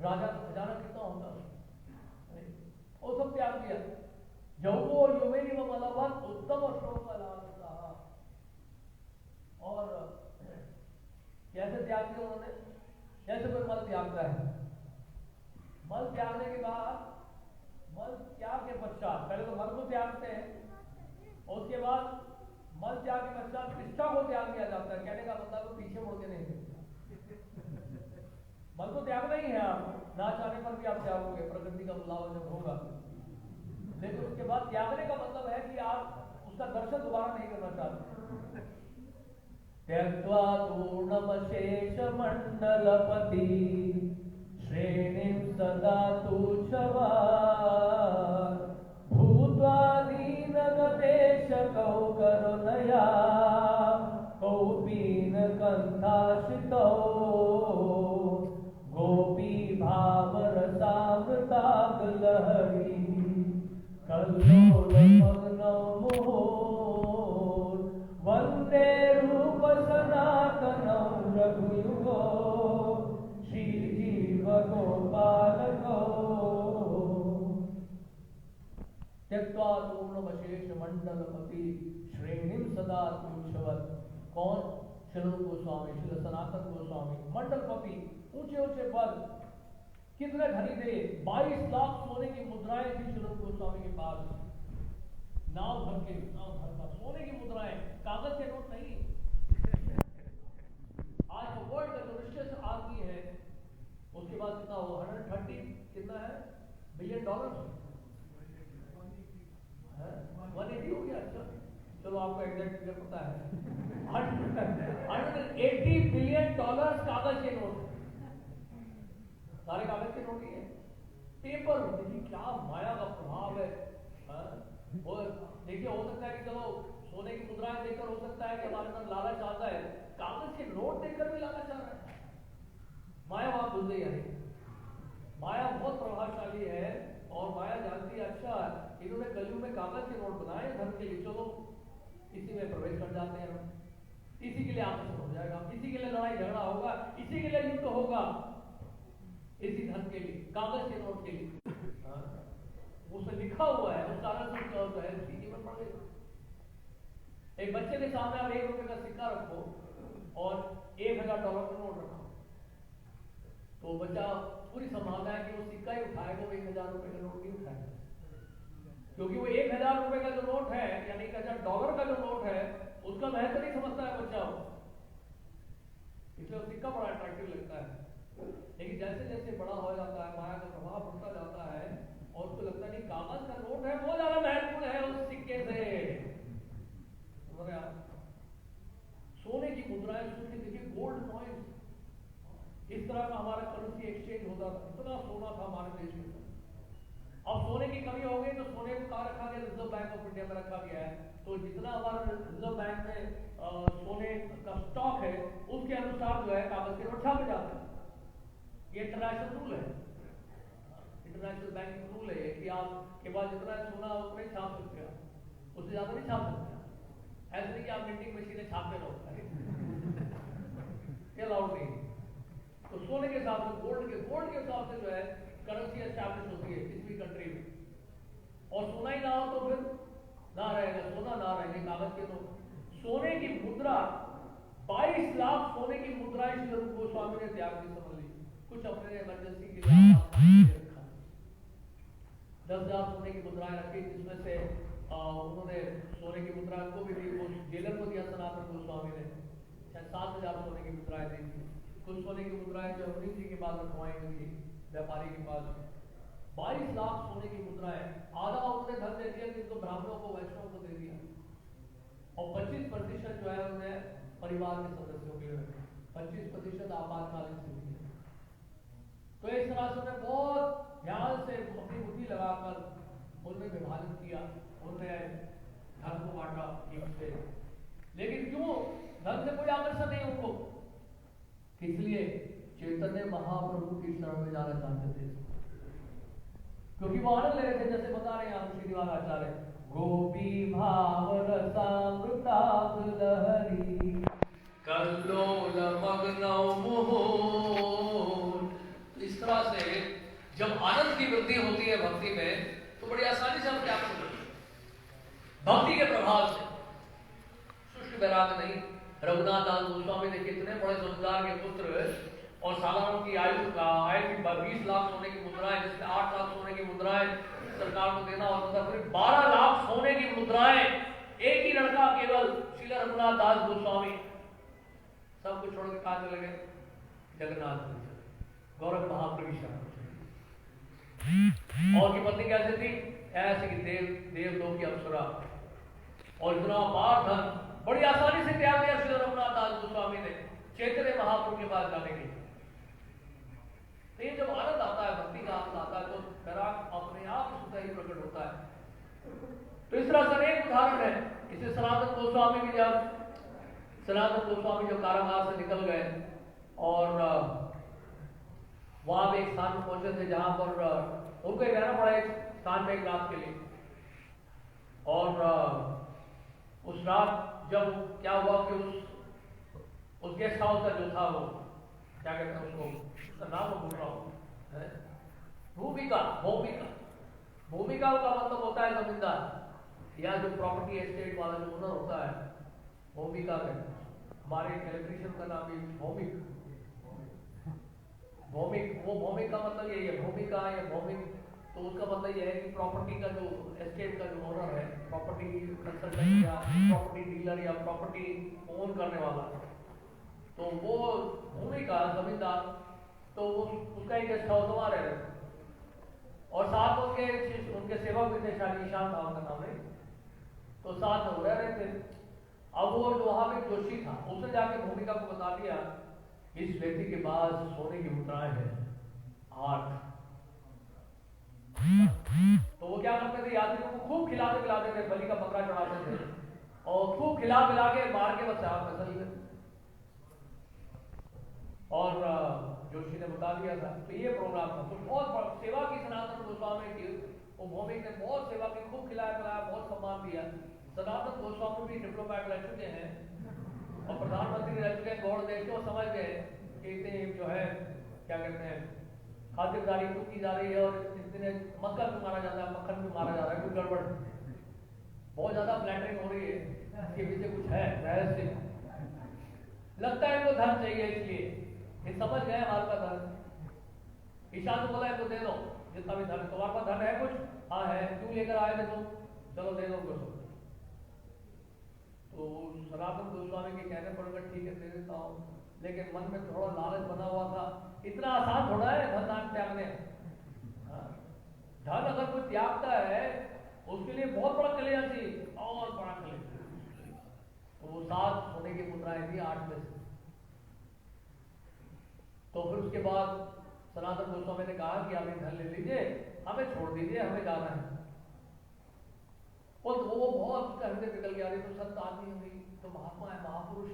राजा का खजाना कितना होता है, वो सब त्याग दिया। जम्मो युवैव मलवत् उत्तम श्लोक लालसः। और कैसे त्याग किया उन्होंने? जैसे कोई मल त्यागता है, मल त्यागने के बाद, मल त्याग के पश्चात पहले तो मल को त्यागते हैं, और उसके बाद मल त्याग के पश्चात निष्ठा को त्याग दिया जाता है। कहने का मतलब तो पीछे मुड़ के नहीं देखते। मल को त्यागना ही है, आप ना चाहने पर भी आप त्यागोगे, प्रकृति का बुलावा जब होगा। लेकिन उसके बाद त्यागने का मतलब है कि आप उसका दर्शन दोबारा नहीं करना चाहते। त्यक्त्वा तूर्णमशेष मंडलपति श्रेणीं सदा तुच्छवा भूत्वा दीनगतेशकौ करुणया कौपीन कंठाश्रितौ गोपी भावरसामृतागलहरी कल्लोलमग्नौ मुहुर् वन्दे रूप सनातनं रघुयुगो श्रीजीव गोपालको त्यक्त्वा तूर्णमशेष मंडलपति श्रेणीं सदा तुच्छवत्। कौन? श्री रूप गोस्वामी, श्री सनातन गोस्वामी, मंडलपति, ऊंचे ऊंचे पद, कितने धनी थे, 22 लाख सोने की मुद्राएं थी श्री रूप गोस्वामी के पास, नाव भर का सोने की मुद्राएं, कागज के नोट नहीं। आज का वर्ल्ड का जो रिचेस्ट आदमी है, उसके पास कितना हो, 130 कितना है बिलियन डॉलर, 180 हो गया। अच्छा चलो आपको एग्जैक्ट फिगर पता है, 180 बिलियन डॉलर कागज के नोट, सारे कागज के नोट ही है। पेपर, देखिए क्या माया का प्रभाव है। वो देखिए, हो सकता है कि चलो सोने की मुद्राएं देखकर हो सकता है कि हमारे अंदर लालच आता है, कागज के नोट देखकर भी लालच आ रहा है। माया वहां घुस गई है। माया बहुत प्रभावशाली है, और माया जानती है अच्छा इन्होंने कलयुग में कागज के नोट बनाए धन के लिए, चलो इसी में प्रवेश कर जाते हैं हम, इसी के लिए आपस हो जाएगा, इसी के लिए लड़ाई झगड़ा होगा, इसी के लिए युद्ध होगा, इसी धन के लिए, कागज के नोट के लिए। उसमें लिखा हुआ है, उस कारण से क्या होता है, जीवन बढ़ गई। एक बच्चे के सामने आप 1 रुपए का सिक्का रखो और $1000 का नोट रखो, तो बच्चा पूरी संभावना है कि वो सिक्का ही उठाएगा, वो 1000 रुपए का नोट नहीं उठाएगा, क्योंकि वो 1000 रुपए का जो नोट है, यानी $1000 का जो नोट है, उसका महत्व नहीं समझता है बच्चा, इसलिए सिक्का बड़ा अट्रैक्टिव लगता है। लेकिन जैसे जैसे बड़ा हो जाता है, माया का प्रभाव बढ़ता जाता है, और उसको लगता है नहीं कागज का नोट है वो ज्यादा महत्वपूर्ण है उस सिक्के से, एक्सचेंज होता था, इतना सोना था हमारे देश के अंदर। अब सोने की कमी हो गई तो सोने को कहाँ रखा गया? रिजर्व बैंक ऑफ इंडिया में रखा गया है। तो जितना हमारा रिजर्व बैंक में सोने का स्टॉक है उसके अनुसार जो है कागज के नोट छापे जाते हैं। ये इंटरनेशनल रूल है, इंटरनेशनल बैंकिंग रूल है कि आप के पास जितना सोना उतना ही छाप सकते हो, उससे ज्यादा नहीं छाप सकते। ऐसे नहीं कि आप प्रिंटिंग मशीनें छापते रहो, ये अलाउड नहीं। तो सोने के हिसाब से गोल्ड के हिसाब से जो है करेंसी एस्टैब्लिश होती है किसी भी कंट्री में। और सोना ही ना हो तो फिर ना रहेगा, सोना ना रहेंगे कागज के नोट। सोने की मुद्रा 22 लाख सोने की मुद्राएं श्री रूप गोस्वामी ने त्याग की, समझ ली। कुछ अपने इमरजेंसी के लिए रखा, 10,000 सोने की मुद्राएं रखी, जिसमें से उन्होंने सोने की मुद्रा को भी दी, जेलर को दिया सनातन गोस्वामी ने, शायद 7,000 सोने की मुद्राएं दी थी। कुछ सोने की मुद्राएं जो अवनीत जी के बाद रखवाई गई थी व्यापारी के पास। 22 लाख सोने की मुद्राएं, आधा उन्होंने धन दे दिया, जिनको ब्राह्मणों को वैष्णव को दे दिया, और 25% जो है उन्होंने परिवार के सदस्यों के लिए रखा, 25% आपातकालीन स्थिति है। तो इस तरह से उन्होंने बहुत ध्यान से अपनी बुद्धि लगाकर उन्होंने विभाजन किया, उन्होंने धन को बांटा ठीक से। लेकिन क्यों? धन से कोई आकर्षण नहीं उनको, इसलिए चैतन्य महाप्रभु की शरण में जाना चाहते थे, क्योंकि वो आनंद ले रहे थे। जैसे बता रहे हैं आप श्रीनिवास आचार्य, गोपी भाव रसामृताब लहरी कल्लोल मग्नौ मुहुर। इस तरह से जब आनंद की वृद्धि होती है भक्ति में, तो बड़ी आसानी से हम क्या कर सकते हैं? भक्ति के प्रभाव से शुष्क वैराग नहीं। रघुनाथ दास गोस्वामी ने कितने बड़े जमींदार के पुत्र, और सालारों की आयु थी 20 लाख सोने की मुद्राएं, जिसमें 8 लाख सोने की मुद्राएं सरकार को देना होता था, फिर 12 लाख सोने की मुद्राएं एक ही लड़का केवल श्री रघुनाथ दास गोस्वामी, सब कुछ छोड़ के कहा चले गए? जगन्नाथ गौरव महाप्रभु। और की पत्नी कैसे थी? ऐसे कि देवलोक की अप्सरा, और इतना अपार धन बड़ी आसानी से त्याग दिया श्री रघुनाथ दास गोस्वामी ने चैतन्य महाप्रभु के पास जाने के लिए। तो ये जब आनंद आता है, भक्ति का आनंद आता है, तो वैराग अपने आप स्वतः ही प्रकट होता है। तो इस तरह से एक उदाहरण है। इसे सनातन गोस्वामी भी जब कारागार से निकल गए और वहां एक स्थान में पहुंचे थे जहां पर उनको रहना पड़ा एक स्थान में एक रात के लिए। और उस रात जब क्या हुआ कि उस गेस्ट हाउस का जो था, वो क्या कहते हैं उसको, उसका नाम मैं भूल रहा हूँ, भूमिका का मतलब होता है जमींदार या जो प्रॉपर्टी एस्टेट वाला जो ओनर होता है, भूमिका में। हमारे इलेक्ट्रिशियन का नाम भी भौमिक, वो भौमिक का मतलब यही है, भूमिका या भौमिक। तो उसका मतलब यह है कि प्रॉपर्टी का जो एस्टेट का जो ओनर है, प्रॉपर्टी कंसल्टेंट या प्रॉपर्टी डीलर या प्रॉपर्टी ओन करने वाला, तो वो भूमि का जमींदार, तो वो उसका एक गेस्ट हाउस वहाँ रह रहे थे। और साथ उनके सेवक भी थे, शायद ईशान था उनका नाम है, तो साथ में रह रहे थे। अब वो जो वहाँ पे जोशी था, उसने जाके भूमिका को बता दिया इस व्यक्ति के पास सोने की मुद्राएं हैं 8। तो वो क्या करते थे, यात्रियों को खूब खिलाते पिलाते थे, बलि का बकरा चढ़ाते थे और खूब खिला पिला के मार के बस आप फसल में। और जोशी ने बता दिया था। तो ये प्रोग्राम था, तो बहुत सेवा की सनातन गोस्वामी की, वो भौमिक ने बहुत सेवा की, खूब खिलाया पिलाया, बहुत सम्मान दिया। सनातन गोस्वामी भी डिप्लोमेट रह चुके हैं और प्रधानमंत्री रह चुके हैं गौड़ देश के, और समझ गए कि इतने जो है क्या कहते हैं खातिरदारी क्यों की जा रही है, और इतने मक्खन भी मारा जाता है, मक्खन भी मारा जा रहा है, कुछ गड़बड़, बहुत ज्यादा फ्लैटरिंग हो रही है, इसके पीछे कुछ है रहस्य, लगता है इनको धन चाहिए, इसलिए ये समझ गए हमारे पास धन। ईशान को बोला है तो दे दो जितना भी धन, तुम्हारे पास धन है कुछ? हाँ है। क्यों लेकर आए थे तुम? चलो दे दो कुछ। तो सनातन गोस्वामी के कहने पर ठीक है दे देता हूँ, लेकिन मन में थोड़ा लालच बना हुआ था। इतना आसान थोड़ा है धन दान त्यागने। धन अगर कोई त्यागता है उसके लिए बहुत बड़ा कलेजा चाहिए, और बड़ा कलेजा। तो वो 7 सोने की मुद्राएं थी 8 में से। तो फिर उसके बाद सनातन गोस्वामी ने कहा कि आप ये धन ले लीजिए, हमें छोड़ दीजिए, हमें जाना है। और वो बहुत हृदय पिघल गया, तो संत आदमी होंगी, तो महात्मा है, महापुरुष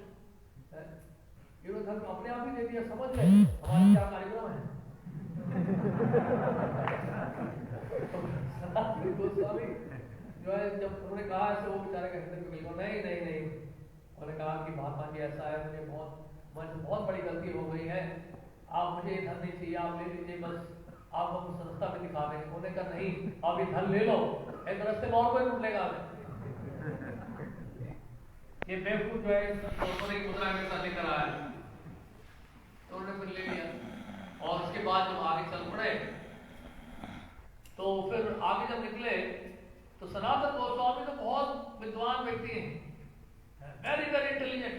है, ये धन अपने आप ही दे दिया, समझ गए हमारे क्या कार्यक्रम है। सनातन गोस्वामी जो है, जब उन्होंने कहा ऐसे, वो बेचारे का हृदय पिघल गया, नहीं नहीं नहीं, उन्होंने कहा कि महात्मा जी ऐसा है, मुझे बहुत बड़ी गलती हो गई है, आप मुझे ये धन नहीं चाहिए, आप ले लीजिए, बस आप हम संस्था में दिखा दें। उन्होंने कहा नहीं, आप ये धन ले लो, एक रास्ते में और कोई लूट लेगा हमें। ये बेवकूफ जो है सोने की मुद्रा के साथ लेकर आया, तो उन्होंने फिर ले लिया। और उसके बाद जब आगे चल पड़े, तो फिर आगे जब निकले, तो सनातन गोस्वामी तो बहुत विद्वान व्यक्ति हैं, वेरी वेरी इंटेलिजेंट,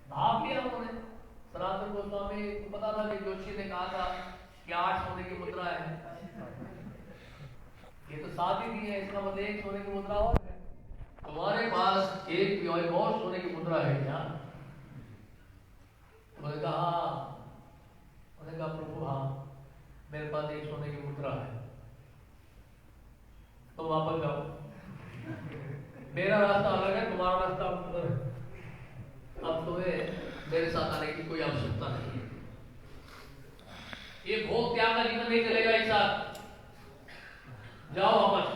भाग लिया उन्होंने। सनातन गोस्वामी को पता था कि जोशी ने कहा था कि 8 सोने की मुद्रा है, ये तो 7 ही दी है, इसका मतलब 1 सोने की मुद्रा और है, तुम्हारे पास एक और सोने की मुद्रा है क्या? उन्होंने कहा हाँ। उन्होंने कहा प्रभु हाँ, मेरे पास 1 सोने की मुद्रा है, तो वापस जाओ, मेरा रास्ता अलग है, तुम्हारा रास्ता अलग है, अब तुम्हें मेरे साथ आने की कोई आवश्यकता नहीं है, ये भोग त्याग का जीवन नहीं चलेगा एक साथ, जाओ वापस।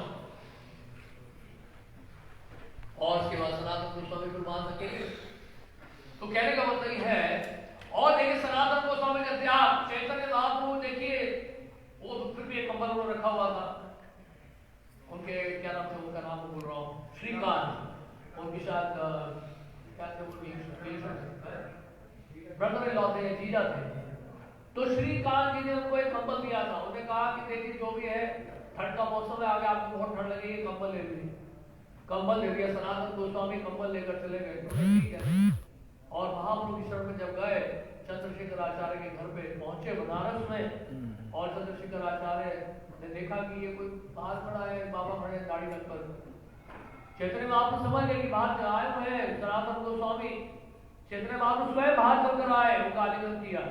और उसके बाद सनातन गोस्वामी फिर मान सकेंगे, तो कहने का मतलब ये है। और देखिए सनातन गोस्वामी का त्याग, चैतन्य महाप्रभु देखिए, वो तो फिर भी एक कंबल उन्होंने रखा हुआ था, उनके क्या नाम थे, उनका नाम बोल रहा हूँ, श्रीकांत, उनकी शायद क्या थे, ब्रदर इन लॉ थे, जीजा थे। तो श्रीकांत जी ने उनको एक कंबल दिया था, उन्होंने कहा कि देखिए जो भी है, ठंड का मौसम है, आगे आपको बहुत ठंड लगेगी, कंबल ले लीजिए। कंबल ले लिया, सनातन गोस्वामी कंबल लेकर चले गए, तो ठीक है। और महाप्रभु की शरण में जब गए, चंद्रशेखर आचार्य के घर पे पहुंचे बनारस में, और चंद्रशेखर आचार्य ने देखा कि ये कोई बाहर खड़ा है, बाबा खड़े दाढ़ी रखकर। चैतन्य महाप्रभु समझ गए कि बाहर से आए हुए हैं सनातन गोस्वामी। चैतन्य महाप्रभु स्वयं बाहर चलकर आए, उनका आलिंगन किया,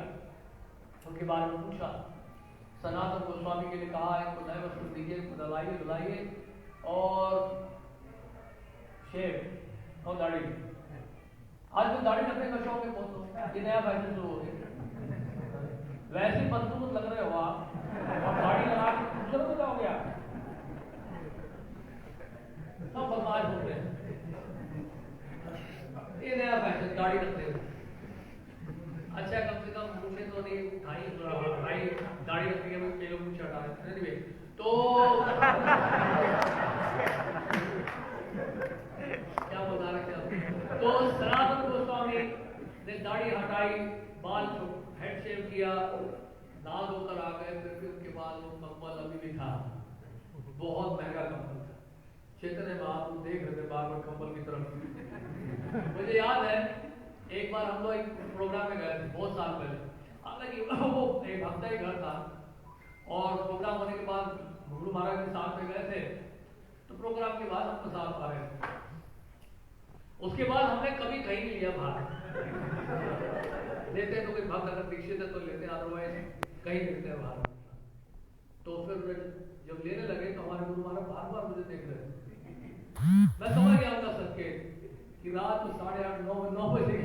उनके बारे में पूछा, सनातन गोस्वामी के लिए कहा इनको नए वस्त्र दीजिए, इनको धुलाइए और शेव और दाढ़ी। आज तो दाढ़ी रखने का शौक है बहुत, ये नया फैशन शुरू हो गया। वैसे बदसूरत लग रहे हो आप, और दाढ़ी लगा के खूबसूरत हो जाओगे आप, सब बदमाश हो गए। ये नया फैशन, दाढ़ी रखते हो, अच्छा कम से कम मुझे तो नहीं भाई दाढ़ी रखने के बाद लोग मुझे हटा रहे हैं। तो क्या बता रहे थे, तो सनातन गोस्वामी ने दाढ़ी हटाई, बाल हेड शेव किया, नहा धोकर आ गए, फिर उनके बाद वो कंबल अभी भी था, बहुत महंगा कंबल था। चैतन्य महाप्रभु देख रहे थे बार बार कंबल की तरफ। मुझे याद है एक बार हम लोग एक प्रोग्राम में गए थे बहुत साल पहले, हालांकि वो एक हफ्ता ही घर था, और प्रोग्राम होने के बाद गुरु महाराज के साथ में गए थे, तो प्रोग्राम के बाद हम प्रसाद पा रहे थे। उसके बाद हमने कभी कहीं नहीं लिया बाहर, लेते तो कोई भक्त अगर दीक्षित है तो लेते, अदरवाइज कहीं लेते हैं बाहर। तो फिर जब लेने लगे तो हमारे गुरु महाराज बार बार मुझे देख रहे थे, मैं समझ गया उनका संकेत कि रात को 8:30 9 बजे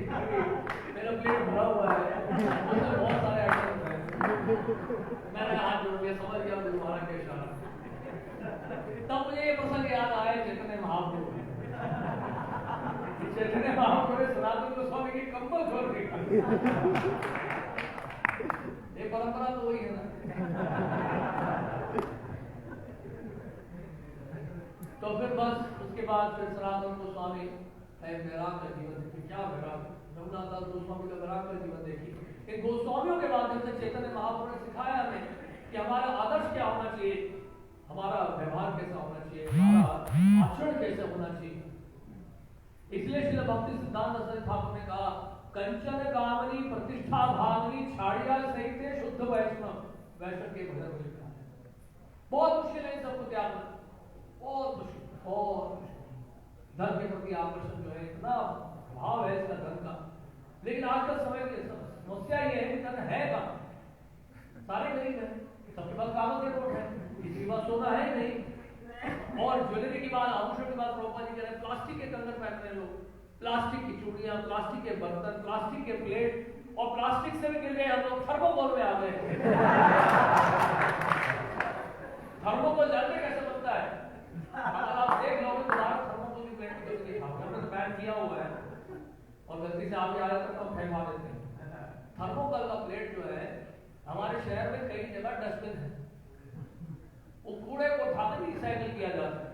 मेरा प्लेट भरा हुआ है, उसमें बहुत सारे आइटम हैं। मैंने हाथ जोड़ दिया, समझ गया गुरु महाराज के इशारा। तब मुझे ये प्रसंग याद आया, चैतन्य महाप्रभु ने सनातन गोस्वामी की कंबल खोल दी। ये परंपरा तो वही है ना। तो फिर बस उसके बाद फिर सनातन गोस्वामी वैराग का जीवन देखिए, क्या वैराग, रघुनाथ दास गोस्वामी का वैराग का जीवन देखिए। इन गोस्वामियों के माध्यम से चैतन्य महाप्रभु ने सिखाया हमें कि हमारा आदर्श क्या होना चाहिए, हमारा व्यवहार कैसा होना चाहिए, हमारा आचरण कैसे होना चाहिए। इसलिए श्रील भक्ति सिद्धांत सरस्वती ठाकुर ने कहा, कंचन कामनी प्रतिष्ठा भागनी छाड़िया सहित शुद्ध वैष्णव के भजन में लिखा है। बहुत मुश्किल है इन सबको त्यागना, बहुत मुश्किल, बहुत मुश्किल। धन के प्रति आकर्षण जो है, इतना भाव है इसका धन का, लेकिन आजकल समय की समस्या ये है कि धन है कहाँ, सारे गरीब हैं, सबके पास कागज के नोट है, किसी के पास सोना है नहीं। और ज्वेलरी की बात, आभूषण की बात प्रभुपाद जी कह रहे हैं, प्लास्टिक के कंगन पहनते हैं लोग, प्लास्टिक की चूड़ियां, प्लास्टिक के बर्तन, प्लास्टिक के प्लेट, और प्लास्टिक से भी गिर गए हम लोग, थर्मोकोल में आ गए। थर्मोकोल जानते कैसे बनता है? अगर आप देख लोगे तो बाहर थर्मोकोल की प्लेट निकल के हमने तो बैन किया हुआ है, और गलती से आगे आ जाता तो हम फेंकवा देते हैं। थर्मोकोल का प्लेट जो है हमारे शहर में कई जगह डस्टबिन है, वो कूड़े को उठाकर रिसाइकिल किया जाता है,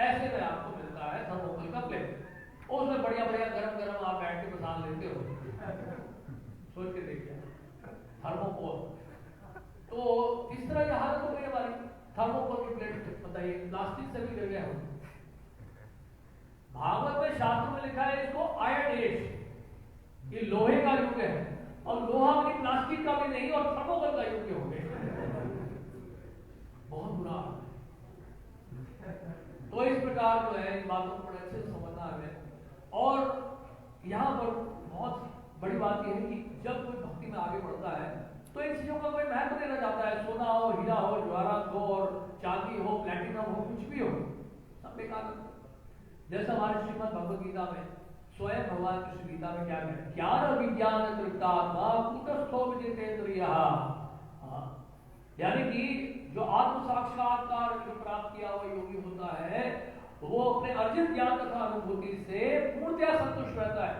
ऐसे में आपको मिलता है थर्मोकोल का प्लेट। उसमें बढ़िया बढ़िया गरम गरम आप बैठ के पसंद लेते हो, सोच के देखिए थर्मोकोल। तो किस तरह की हालत हो गई हमारी थर्मोकोल की प्लेट, बताइए, प्लास्टिक से भी गिर गए हम। भागवत में शास्त्र में लिखा है इसको आयरन एज, ये लोहे का युग है, और लोहा भी प्लास्टिक का भी नहीं, और थर्मोकोल का युग हो गया, बहुत बुरा। तो इस प्रकार जो है इन बातों को बड़े अच्छे से समझना है। और यहाँ पर बहुत बड़ी बात यह है कि जब कोई भक्ति में आगे बढ़ता है तो इन चीजों का कोई महत्व नहीं रह जाता है, सोना हो, हीरा हो, ज्वारात हो, और चांदी हो, प्लैटिनम हो, कुछ भी हो, सब बेकार। जैसे हमारे श्रीमद् भगवद गीता में स्वयं भगवान कृष्ण गीता में क्या है, ज्ञान विज्ञान तृप्तात्मा कूटस्थो विजितेन्द्रियः, यानी कि जो आत्म साक्षात्कार जो प्राप्त किया हुआ योगी होता है वो अपने अर्जित ज्ञान तथा अनुभूति से पूर्णतया संतुष्ट रहता है।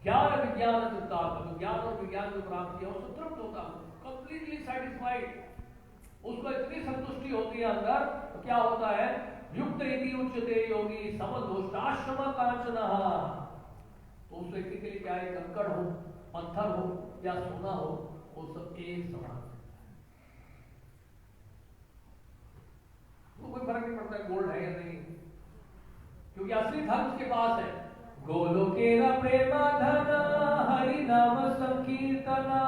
ज्ञान विज्ञान तृप्तात्मा, ज्ञान और विज्ञान को प्राप्त किया उसको तृप्त होता है, कंप्लीटली सेटिस्फाइड, उसको इतनी संतुष्टि होती है अंदर, तो क्या होता है, युक्त इति उच्यते योगी समदोषाश्रम कांचनः। तो उस व्यक्ति के लिए क्या है, कंकड़ हो, पत्थर हो या सोना हो, वो सब एक समान, तो कोई फर्क नहीं पड़ता है गोल्ड है या नहीं, क्योंकि असली धन उसके पास है। गोलोकेन प्रेम धन हरि नाम संकीर्तना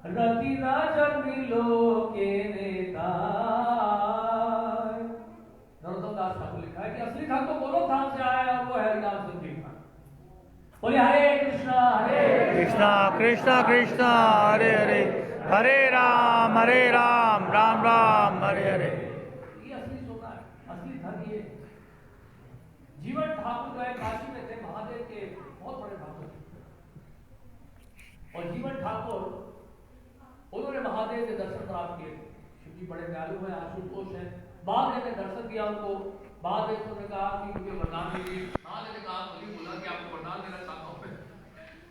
रति राजन विलोके नेता। नरोत्तम दास ठाकुर लिखा है कि असली धन तो गोलोक धाम से आया है, और वो है हरि नाम संकीर्तन। बोले हरे कृष्णा कृष्णा कृष्णा कृष्णा हरे हरे, हरे राम राम राम हरे हरे। ये असली सोना है, असली धन ये। जीवन ठाकुर जो है काशी में थे, महादेव के बहुत बड़े भक्त, और जीवन ठाकुर उन्होंने महादेव के दर्शन प्राप्त किए। शिव जी बड़े दयालु हैं, आशुतोष हैं। महादेव ने दर्शन दिया उनको, महादेव ने कहा कि मुझे वरदान दीजिए। महादेव ने कहा, बोला कि आपको वरदान देना चाहता हूं।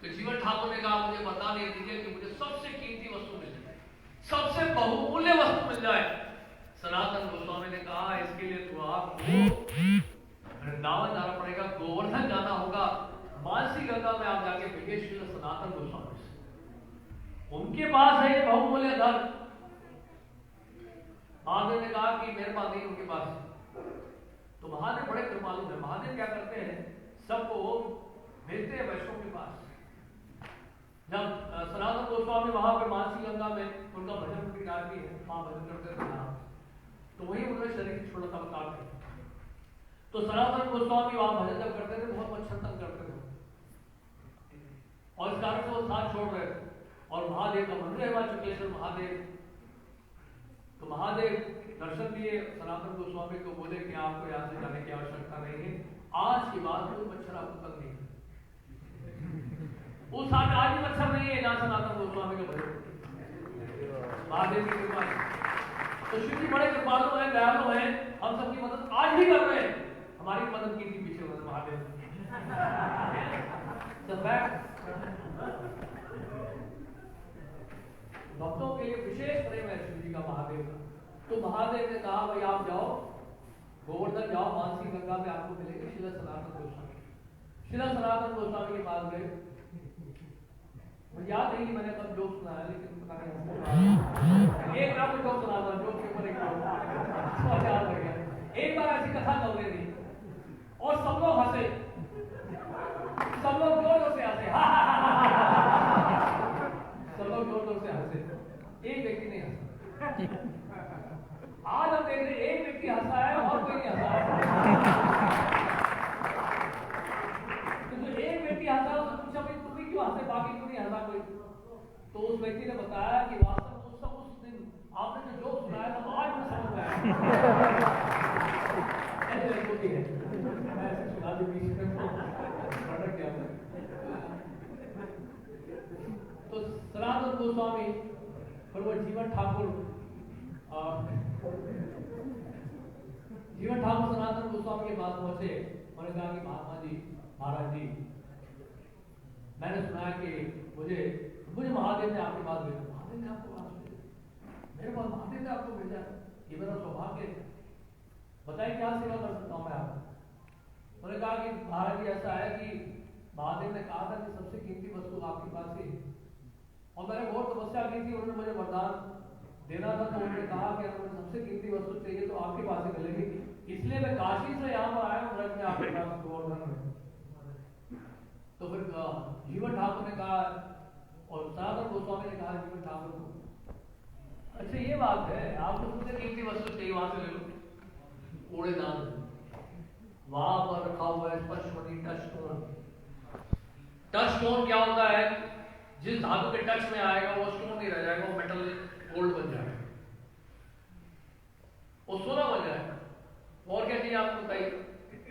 तो जीवन ठाकुर ने कहा, मुझे वरदान दे दीजिए कि मुझे सबसे कीमती वस्तु मिल जाए, सबसे बहुमूल्य वस्तु मिल जाए। सनातन गोस्वामी ने कहा, इसके लिए तो आपको वृंदावन जाना पड़ेगा, गोवर्धन जाना होगा, मानसी गंगा में आप जाके मिलिए श्री सनातन गोस्वामी से, उनके पास है ये बहुमूल्य धन। महादेव ने कहा कि मेरे पास नहीं, उनके पास। तो महादेव बड़े कृपालु है। महादेव क्या करते हैं, सबको भेजते हैं वैष्णव के पास। जब सनातन गोस्वामी वहां पे मानसी गंगा में उनका भजन प्रकार की है, वहां भजन करते थे, तो वही उन्होंने शरीर छोड़ा था काट के। तो सनातन गोस्वामी वहां भजन जब करते थे, बहुत मच्छर तंग करते थे, और इस कारण से वो साथ छोड़ रहे थे। और महादेव का मंदिर है वहां, चक्लेश्वर महादेव। तो महादेव दर्शन दिए सनातन गोस्वामी को, बोले कि आपको यहाँ से जाने की आवश्यकता नहीं है, आज के बाद कोई मच्छर आपको तंग नहीं। उस साथ आज भी मच्छर नहीं है जहां सनातन गोस्वामी का भजन, महादेव की कृपा। तो शिव जी बड़े कृपालु हैं, दयालु हैं, हम सबकी मदद आज भी कर रहे हैं। हमारी मदद की थी पीछे वाले महादेव। भक्तों के लिए विशेष प्रेम है शिव जी का, महादेव का। तो महादेव ने कहा, भाई आप जाओ गोवर्धन जाओ, मानसी गंगा में आपको मिलेगी श्री सनातन गोस्वामी। श्री सनातन गोस्वामी के पास गए, मुझे याद नहीं कि मैंने कब जोक सुनाया, लेकिन पता नहीं एक रात में जोक सुना था, जोक के ऊपर एक जोक याद हो गया। एक बार ऐसी कथा चल रही थी और सब लोग हंसे, सब लोग जोर जोर से हंसे, सब लोग जोर जोर से हंसे, एक व्यक्ति नहीं हंसा। आज हम देख रहे एक व्यक्ति हंसा है और कोई नहीं हंसा है। तो जो एक व्यक्ति हंसा उसने पूछा, भाई तुम ही क्यों हंसे, बाकी क्यों नहीं हंसा कोई? व्यक्ति ने बताया कि वास्तव में उस दिन आपने जो जोक सुनाया था आज मैं समझ में आया। ऐसे होती है, मैं ऐसे सुना दी बीच में भटक गया मैं। तो सनातन गोस्वामी और वो जीवन ठाकुर सनातन गोस्वामी के पास पहुंचे। उन्होंने कहा कि महात्मा जी, महाराज जी, मैंने सुना कि मुझे महादेव ने आपकी बात भेजा। महादेव ने आपको बात भेजा? मेरे पास महादेव ने आपको भेजा? ये मेरा सौभाग्य है। बताइए क्या सेवा कर सकता हूँ मैं आपको? उन्होंने कहा कि महाराज जी ऐसा है कि महादेव ने कहा था कि सबसे कीमती वस्तु आपके पास ही, और मैंने बहुत तपस्या की थी, उन्होंने मुझे वरदान देना था, तो उन्होंने कहा कि अगर मुझे सबसे कीमती वस्तु चाहिए तो आपके पास ही मिलेगी, इसलिए मैं काशी से यहाँ पर आया हूँ ब्रज में आपके पास गोवर्धन में। तो फिर जीवन ठाकुर ने कहा और सनातन गोस्वामी ने कहा जीवन ठाकुर को, अच्छा ये बात है, आपको सबसे कीमती वस्तु चाहिए, वहां से ले लो कूड़ेदान, वहां पर रखा हुआ है स्पर्शमणि टच स्टोन। टच स्टोन क्या होता है? जिस धातु के टच में आएगा वो स्टोन नहीं रह जाएगा, वो मेटल गोल्ड बन जाएगा, वो सोना बन जाएगा। और क्या चाहिए आपको बताइए?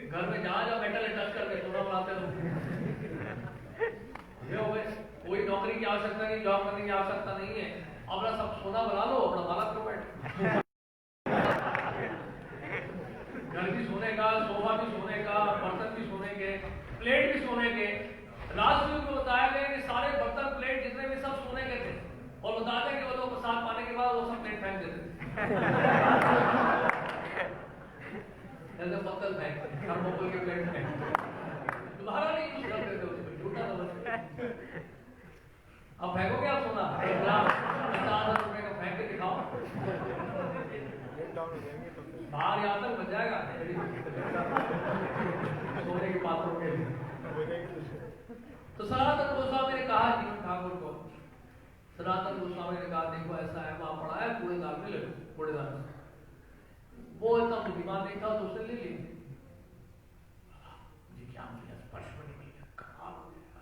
घर में जहां जहां मेटल टच करके सोना बनाते हो, ये हो गए। कोई नौकरी की आवश्यकता नहीं, जॉब करने की आवश्यकता नहीं है, अपना सब सोना बना लो, अपना माला करो बैठ। घर भी सोने का, सोफा भी सोने का, बर्तन भी सोने के, प्लेट भी सोने के। राजगुरु को बताया गया कि सारे बर्तन प्लेट जितने भी सब सोने के थे, और बताते हैं कि वो लोग प्रसाद पाने के बाद वो सब प्लेट फेंक देते जैसे पत्थर फेंक, थर्मोकोल के प्लेट फेंक, तुम्हारा नहीं कुछ कर देते उसमें, झूठा समझ। अब फेंकोगे आप सोना? 1,50,000 रुपए का फेंक के दिखाओ, बाहर यहाँ तक बच जाएगा सोने के पात्रों के लिए। तो सनातन गोस्वामी ने कहा जीवन ठाकुर को, सनातन गोस्वामी ने कहा देखो ऐसा है, वहां पड़ा है कूड़ेदान में, ले लो कूड़ेदान। वो इतना बुद्धिमान नहीं था तो उसने ले लिया। मुझे क्या मिला? स्पर्शमणि मिला, कमाल हो गया।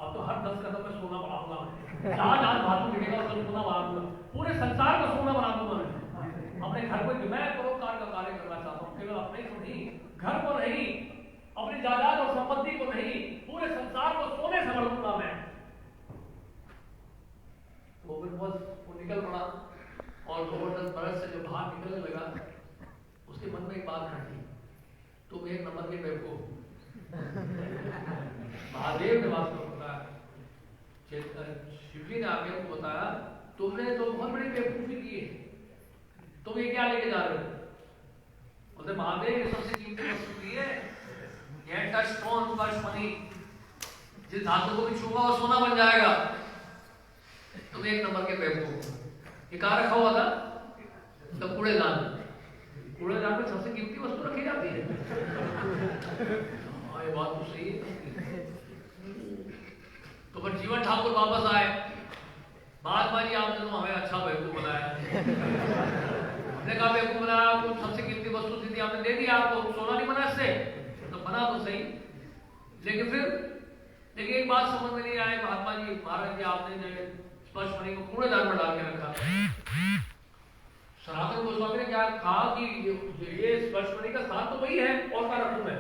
अब तो हर 10 कदम में सोना बनाऊंगा, जहां धातु मिलेगा उसका सोना बनाऊंगा, पूरे संसार का सोना बना दूंगा मैं। अपने घर को मैं परोपकार का कार्य करना चाहता हूँ, केवल अपने को नहीं, घर को नहीं, अपनी जायदाद और संपत्ति को नहीं, पूरे संसार को सोने से भर दूंगा मैं। तो फिर बस वो निकल पड़ा, और गोवर्धन बरस से जो बाहर निकलने लगा, उसके मन में एक बात घटी, तुम एक नंबर के बेवकूफ। महादेव ने वास्तव बताया, शिव जी ने आगे उनको बताया, तुमने तो बहुत बड़ी बेवकूफी की है, तुम ये क्या लेके जा रहे हो? बोलते महादेव ने सबसे कीमती वस्तु दी है, यह टच स्टोन स्पर्शमणि, जिस धातु को भी छूगा वो सोना बन जाएगा। तुम एक नंबर के बेवकूफ। ये कहाँ रखा हुआ था? तो कूड़ेदान में सबसे कीमती वस्तु रखी जाती है। हाँ ये बात तो सही है। तो फिर जीवन ठाकुर वापस आए, महात्मा जी आपने तो हमें अच्छा बेवकूफ बनाया, हमने कहा बेवकूफ बनाया, कुछ सबसे कीमती वस्तु थी आपने दे दिया, आपको सोना नहीं बना इससे, तो बना तो सही, लेकिन एक बात समझ में नहीं आए महात्मा जी, महाराज जी आपने जो स्पर्शमणि को कूड़ेदान में डाल के रखा। सनातन गोस्वामी ने क्या कहा कि ये स्पर्शमणि का स्थान तो वही है, और क्या रखूं मैं?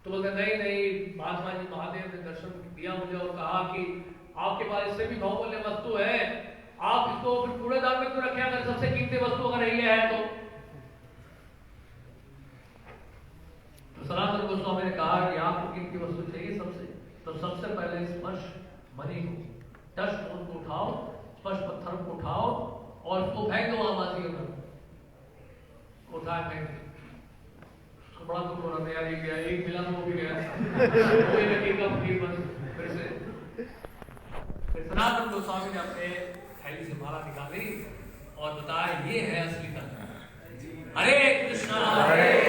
तो बोलते नहीं महात्मा जी, महादेव ने दर्शन दिया मुझे और कहा कि आपके पास इससे भी बहुमूल्य वस्तु है, आप इसको कूड़ेदान में क्यों रखे? अगर सबसे कीमती वस्तु अगर ये है तो सनातन गोस्वामी ने कहा कि आपको कीमती वस्तु चाहिए तो सबसे पहले स्पर्श मणि को, टच स्टोन को उठाओ, स्पर्श पत्थर को उठाओ और उसको फेंक दो वहां बाजी में, उठाए फेंक दो। बड़ा दुख हो रहा था यार, एक मिला तो वो भी गया, कोई लगेगा बस। फिर सनातन गोस्वामी ने अपने थैली से माला निकाली और बताया ये है असली धन। हरे कृष्णा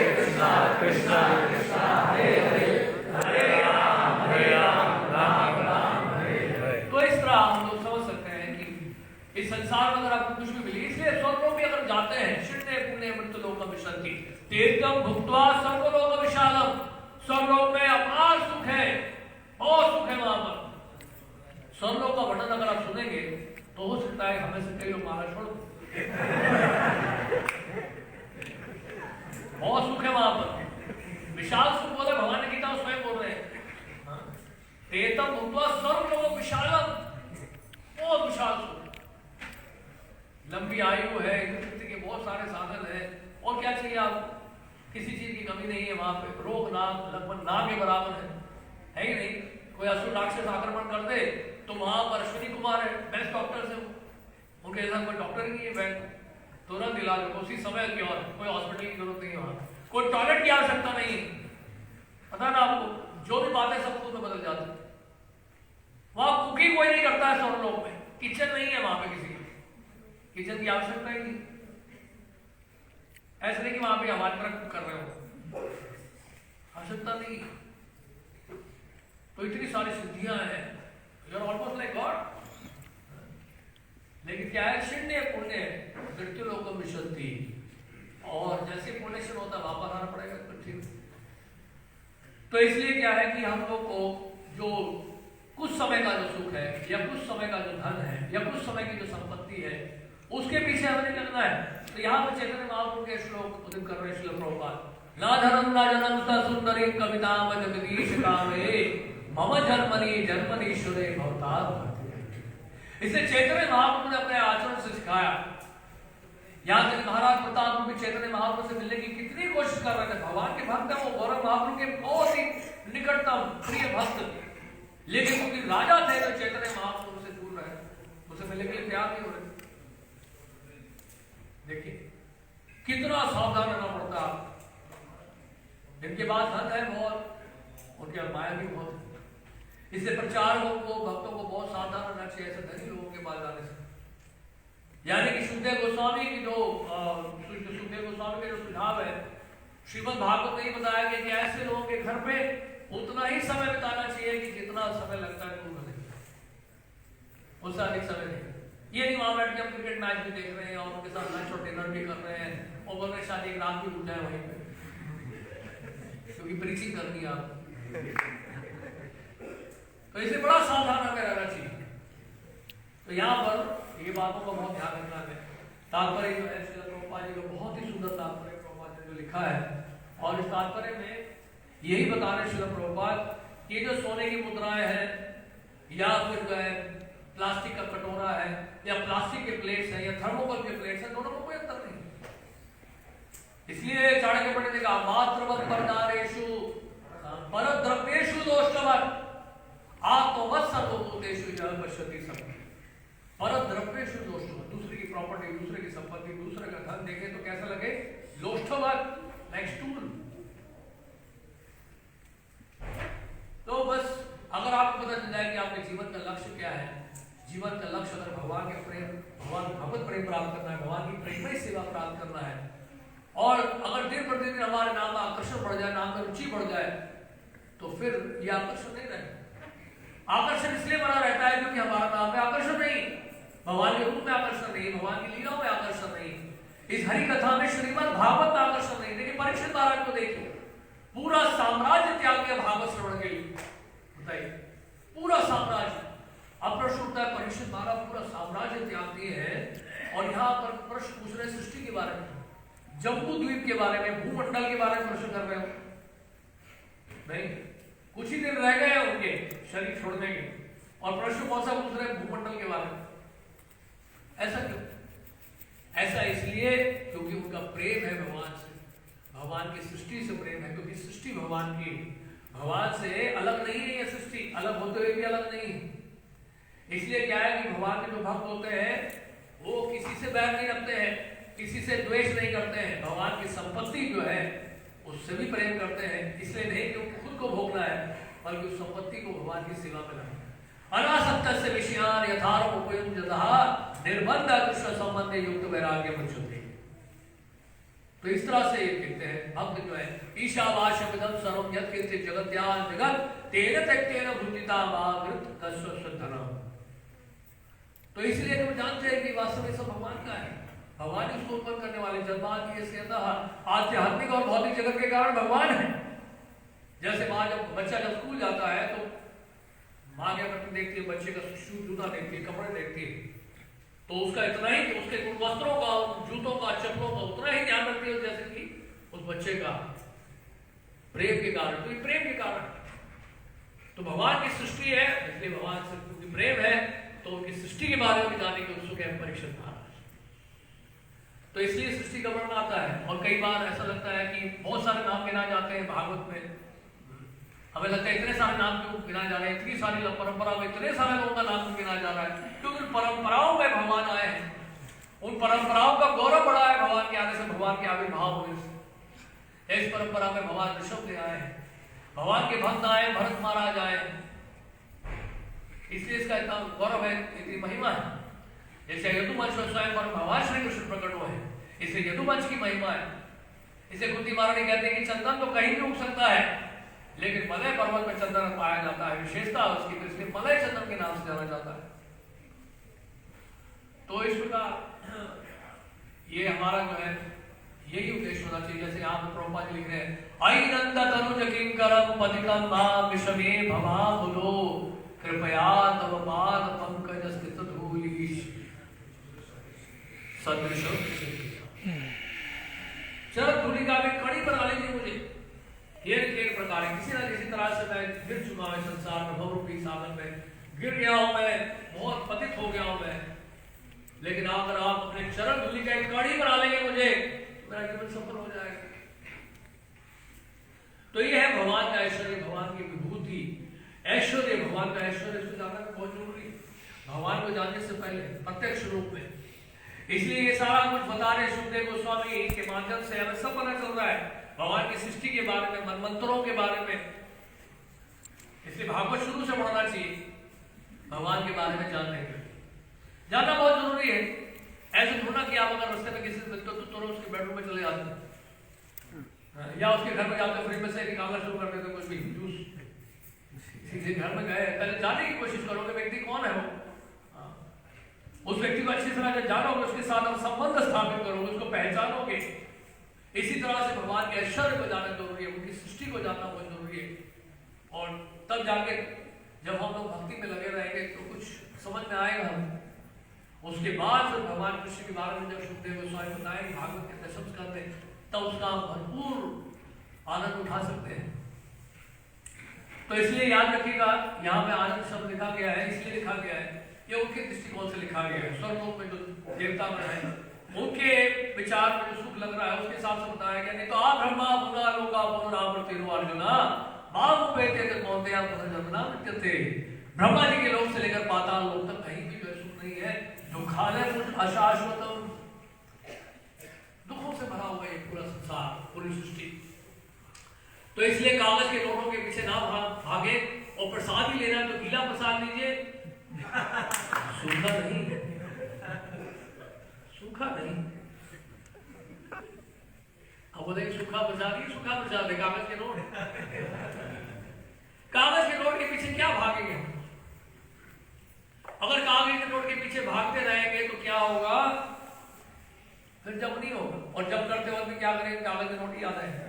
कृष्णा कृष्णा हरे हरे, हरे राम राम राम हरे हरे। तो इस तरह हम लोग समझ सकते हैं कि इस संसार में अगर आपको कुछ भी मिली, इसलिए स्वर्गलोक भी अगर जाते हैं, शिण्य पुण्य मृत्युलोक विशंति तीर्थम भुक्त्वा स्वर्गलोक विशालम, स्वर्गलोक में अपार सुख है, बहुत सुख है वहां पर। स्वर्गलोक का वर्णन अगर आप सुनेंगे तो हो सकता है हमें से कई लोग मारा छोड़ दो। बहुत सुख है वहां पर, विशाल सुख बोले भगवान ने गीता स्वयं बोल रहे हैं, एतम भूत्वा स्वर्गलोक विशालम, बहुत विशाल सुख, लंबी आयु है, इंद्र के बहुत सारे साधन है, और क्या चाहिए आपको? किसी चीज की कमी नहीं है वहां पे, रोग नाम लगभग ना के बराबर है ही नहीं। कोई असुर राक्षस आक्रमण कर दे तो वहां पर अश्विनी कुमार है, बेस्ट डॉक्टर है, उनके जैसा कोई डॉक्टर ही नहीं है, बैठ तुरंत इलाज होगा उसी समय की, और कोई हॉस्पिटल की जरूरत नहीं है वहां, कोई टॉयलेट की आवश्यकता नहीं, पता ना आपको, जो भी बातें सब खुद में बदल जाती है। वहां कुकिंग कोई नहीं करता है स्वर्गलोक में, किचन नहीं है वहां पे, किसी की किचन की आवश्यकता ही नहीं। ऐसे नहीं कि वहां पे हमारी तरह कुक कर रहे हो, आवश्यकता नहीं। तो इतनी सारी सिद्धियां हैं, you are almost like God. लेकिन क्या है, शून्य पुण्य मृत्यु लोकम विशुद्धि, और जैसे पुण्य क्षण होता है वापस आना पड़ेगा, तो ठीक। तो इसलिए क्या है कि हम लोग को जो कुछ समय का जो सुख है, या कुछ समय का जो धन है, या कुछ समय की जो संपत्ति है, उसके पीछे हमें नहीं लगना है। तो यहाँ पर चैतन्य महाप्रभु के श्लोक उदित कर रहे श्रील प्रभुपाद, ना धनम ना जनम स सुंदरी कविता जगदीश कामे मम जन्मनि जन्मनीश्वरे भवतात्। इसे चैतन्य महाप्रभु ने अपने आचरण से सिखाया। यहाँ तक महाराज प्रताप रूपी चैतन्य महाप्रभु से मिलने की कितनी कोशिश कर रहे थे, भगवान के भक्त है वो, गौरव महाप्रभु के बहुत ही निकटतम प्रिय भक्त, लेकिन क्योंकि राजा थे तो चैतन्य महाप्रभु से दूर रहे, उसे मिलने के लिए तैयार नहीं हो रहे। देखिए कितना सावधान रहना पड़ता है। इनके बाद धन है बहुत, उनके माया भी बहुत है, इससे प्रचारकों को, भक्तों को बहुत सावधान रहना चाहिए ऐसे धनी लोगों के पास जाने से। यानी कि सुखदेव गोस्वामी की जो सुखदेव गोस्वामी के जो सुझाव है, श्रीमद् भागवत ने बताया कि ऐसे लोगों के घर पे उतना ही समय बिताना चाहिए कि जितना समय लगता है दूर में, उससे अधिक समय नहीं। ये नहीं वहां बैठ के हम क्रिकेट मैच भी देख रहे हैं और उनके साथ लंच और डिनर भी कर रहे हैं और बोल रहे शायद एक रात भी रुक जाए वहीं पे, क्योंकि प्रीचिंग करनी है आप। तो इसे बड़ा सावधान हमें रहना चाहिए। तो यहाँ पर ये बातों का बहुत ध्यान रखना है। तात्पर्य जो है श्रील प्रभुपाद जी का बहुत ही सुंदर तात्पर्य प्रभुपाद ने जो लिखा है, और इस तात्पर्य में यही बता रहे श्रील प्रभुपाद कि जो सोने की मुद्राएं हैं, या फिर जो है प्लास्टिक का कटोरा है, या प्लास्टिक के प्लेट्स हैं, या थर्मोकोल के प्लेट्स हैं, दोनों में कोई अंतर नहीं। इसलिए चाणक्य पंडित ने कहा मात्रवत परदारेषु परद्रव्येषु दोषवत् आत्मवत् सर्वभूतेषु यः पश्यति सब। परद्रव्येषु दोषवत्, दूसरे की प्रॉपर्टी, दूसरे की संपत्ति, दूसरे का धन देखे तो कैसा लगे? लोष्ठवत्, लाइक स्टूल। तो बस अगर आपको पता चल जाए कि आपके जीवन का लक्ष्य क्या है, जीवन का लक्ष्य अगर भगवान के प्रेम, भगवान भगवत प्रेम प्राप्त करना है, भगवान की प्रेममय सेवा प्राप्त करना है, और अगर दिन प्रतिदिन हमारे नाम का आकर्षण बढ़ जाए, नाम का रुचि बढ़ जाए, तो फिर ये आकर्षण नहीं रहे। आकर्षण इसलिए बना रहता है क्योंकि हमारा नाम में आकर्षण नहीं, भगवान के रूप में आकर्षण नहीं, भगवान की लीलाओं में आकर्षण नहीं, इस हरि कथा में श्रीमद् भागवत में आकर्षण नहीं। देखिए परीक्षित महाराज को देखिए, पूरा साम्राज्य त्याग किया भागवत श्रवण के लिए, बताइए पूरा साम्राज्य। अब प्रश्न उठता है परीक्षित महाराज पूरा साम्राज्य त्याग दिए हैं और यहाँ पर प्रश्न पूछ रहे सृष्टि के बारे में, जम्बू द्वीप के बारे में, भूमंडल के बारे में प्रश्न कर रहे हो? नहीं, कुछ ही दिन रह गए उनके शरीर छोड़ने के, और प्रश्न कौन सा पूछ रहे हैं? भूमंडल के बारे में। ऐसा क्यों? ऐसा इसलिए क्योंकि उनका प्रेम है भगवान से, भगवान की सृष्टि से प्रेम है, क्योंकि सृष्टि भगवान की, भगवान से अलग नहीं है ये सृष्टि, अलग होते हुए भी अलग नहीं। इसलिए क्या है कि भगवान के जो भक्त होते हैं वो किसी से बैर नहीं रखते हैं, किसी से द्वेष नहीं करते हैं, भगवान की संपत्ति जो है उससे भी प्रेम करते हैं। इसलिए नहीं कि खुद को भोगना है, बल्कि उस संपत्ति को भगवान की सेवा में लगाना। अनासक्त से विषयान यथार्थ उपयुज्यतः निर्बंध कृष्ण संबंध युक्त वैराग्य मुच्यते। तो इस तरह से कहते हैं भक्त जो है ईशावास्य विदम सर्वं यत् किंचित् जगत्यां जगत् तेन त्यक्तेन भुंजिता मागृत तस्वशुद्धनम्। तो इसलिए हम जानते हैं कि वास्तव में सब भगवान का है, भगवान ही उसको उत्पन्न करने वाले, जन्मादि से आध्यात्मिक और भौतिक जगत के कारण भगवान है। जैसे माँ जब बच्चा जब स्कूल जाता है तो माँ क्या करती देखती है, बच्चे का शू जूता देखती है, कपड़े देखती है, तो उसका इतना ही कि उसके वस्त्रों का, जूतों का, चप्पलों का उतना ही ध्यान रखती है जैसे कि उस बच्चे का प्रेम के कारण। तो ये प्रेम के कारण तो भगवान की सृष्टि है, इसलिए भगवान से क्योंकि प्रेम है तो उनकी सृष्टि के बारे में जानने के उत्सुक है परीक्षित महाराज। तो इसलिए सृष्टि का वर्णन आता है। और कई बार ऐसा लगता है कि बहुत सारे नाम गिनाए जाते हैं भागवत में, हमें लगता है इतने सारे नाम क्यों गिनाए जा रहे हैं, इतनी सारी परंपरा में इतने सारे लोगों का नाम क्यों गिनाया जा रहा है, क्योंकि परंपराओं में भगवान आए हैं, उन परंपराओं का गौरव बढ़ा है भगवान के आने से, भगवान के आविर्भाव होने से। इस परंपरा में भगवान ऋषभ ले आए हैं, भगवान के भक्त आए, भरत महाराज आए, इसलिए इसका इतना गौरव है, इतनी महिमा है। जैसे यदुवंश स्वयं पर भगवान श्री कृष्ण प्रकट हुए हैं, इसलिए यदुवंश की महिमा है। इसे कुंती महारानी कहते हैं कि चंदन तो कहीं भी उग सकता है, लेकिन मलय पर्वत में चंदन पाया जाता है, विशेषता उसकी, तो इसलिए मलय चंदन के नाम से जाना जाता है। तो इस प्रकार ये हमारा जो है यही उद्देश्य होना चाहिए। जैसे यहाँ पे प्रभुपाद जी लिख रहे हैं, आई नंद तनुज किंकरम पतितम मां विषमे भवाबुलो कृपया तव पाद पंकज स्थित धूलिश सदृश चरण धूलि का भी कड़ी बना लीजिए मुझे। एक प्रकार है, किसी ना किसी तरह से मैं गिर चुका हूं संसार में, भवरूपी सागर में गिर गया हूं, मैं बहुत पतित हो गया हूं मैं, लेकिन अगर आप अपने चरण धूलि का एक कड़ी बना लेंगे मुझे, मेरा जीवन सफल हो जाएगा। तो ये है भगवान का ऐश्वर्य, भगवान की विभूति, ऐश्वर्य, भगवान का ऐश्वर्य इसको जानना बहुत जरूरी है, भगवान को जानने से पहले प्रत्यक्ष रूप में। इसलिए ये सारा कुछ बता रहे सुखदेव गोस्वामी के माध्यम से हमें सब पता चल रहा है भगवान की सृष्टि के बारे में, मनमंत्रों के बारे में। इसलिए भागवत शुरू से पढ़ना चाहिए, भगवान के बारे में जानने के लिए जानना बहुत जरूरी है। ऐसे थोड़ा कि आप अगर रास्ते में किसी से मिलते हो तो तुरंत उसके बेडरूम में चले जाते हैं, या उसके घर में जाते फ्रिज में से निकालना शुरू कर देते कुछ भी जूस, किसी घर में गए पहले जानने की कोशिश करो कि व्यक्ति कौन है वो, उस व्यक्ति को अच्छी तरह से जानोगे, उसके साथ आप संबंध स्थापित करोगे, उसको पहचानोगे। इसी तरह से भगवान के ऐश्वर्य को जानना जरूरी है, उनकी सृष्टि को जानना बहुत जरूरी है। और तब जाके जब हम लोग भक्ति में लगे रहेंगे तो कुछ समझ में आएगा हमें। उसके बाद जब भगवान कृष्ण के बारे में जब सुखदेव गोस्वामी बताएंगे भागवत के दशम स्कंध में, तब उसका भरपूर आनंद उठा सकते हैं। तो इसलिए याद रखिएगा, यहाँ पे आनंद शब्द लिखा गया है, इसलिए लिखा गया है, ये उनके दृष्टिकोण से लिखा गया है। स्वर्गलोक में जो देवता में है उनके विचार में जो सुख लग रहा है उसके हिसाब से बताया गया। नहीं तो आप ब्रह्मा पुनः लोका पुनरावर्तिनो अर्जुना बाबू बेटे तक मौतेया पुनर्जन्मना मृत्यते। ब्रह्मा जी के लोक से लेकर पाताल लोक तक कहीं भी जो सुख नहीं है, जो खाले कुछ अशाश्वतम, दुखों से भरा हुआ है पूरा संसार, पूरी सृष्टि। तो इसलिए कागज के नोटों के पीछे ना भागे, और प्रसाद ही लेना तो गीला प्रसाद लीजिए, सूखा नहीं, सूखा नहीं। अब बोले सूखा प्रसाद ही सूखा प्रसाद है, कागज के नोट, कागज के नोट के पीछे क्या भागेंगे? अगर कागज के नोट के पीछे भागते रहेंगे तो क्या होगा? फिर जब नहीं होगा। और जब करते वक्त भी क्या करेंगे? कागज के नोट ही याद आएगा।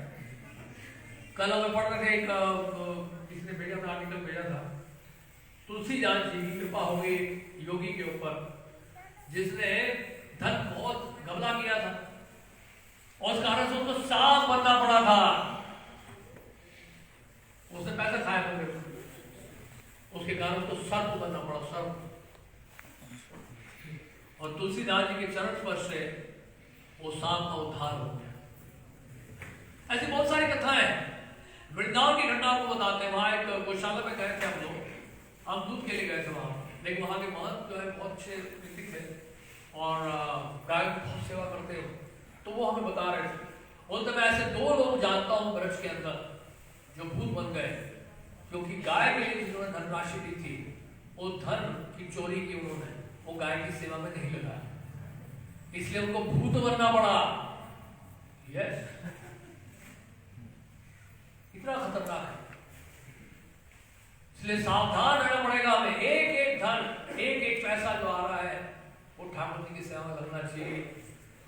कल हमें पढ़ रहे थे, एक किसने भेजा था, आर्टिकल भेजा था, तुलसीदास जी की कृपा हो गई योगी के ऊपर, जिसने धन बहुत गमला किया था और उस कारण से उसको सांप बनना पड़ा था। उसने पैसा खाया था, उसके कारण उसको सर्प बनना पड़ा, सर्प। और तुलसीदास जी के चरण स्पर्श से वो सांप का उद्धार हो गया। ऐसी बहुत सारी कथाएं हैं। वृंदावन की घटनाओं को बताते हैं। वहां एक गौशाला में गए थे हम लोग, हम दूध के लिए गए थे वहां, लेकिन वहां के महंत जो है बहुत अच्छे व्यक्ति थे और गाय की बहुत सेवा करते हो, तो वो हमें बता रहे थे। बोलते मैं ऐसे 2 लोग जानता हूँ ब्रज के अंदर जो भूत बन गए, क्योंकि गाय के लिए जिन्होंने धनराशि दी थी, वो धन की चोरी की उन्होंने, वो गाय की सेवा में नहीं लगाया, इसलिए उनको भूत बनना पड़ा। यस, इतना खतरनाक है। इसलिए सावधान रहना पड़ेगा हमें। एक एक धन, एक एक पैसा जो आ रहा है वो ठाकुर जी की सेवा में लगना चाहिए।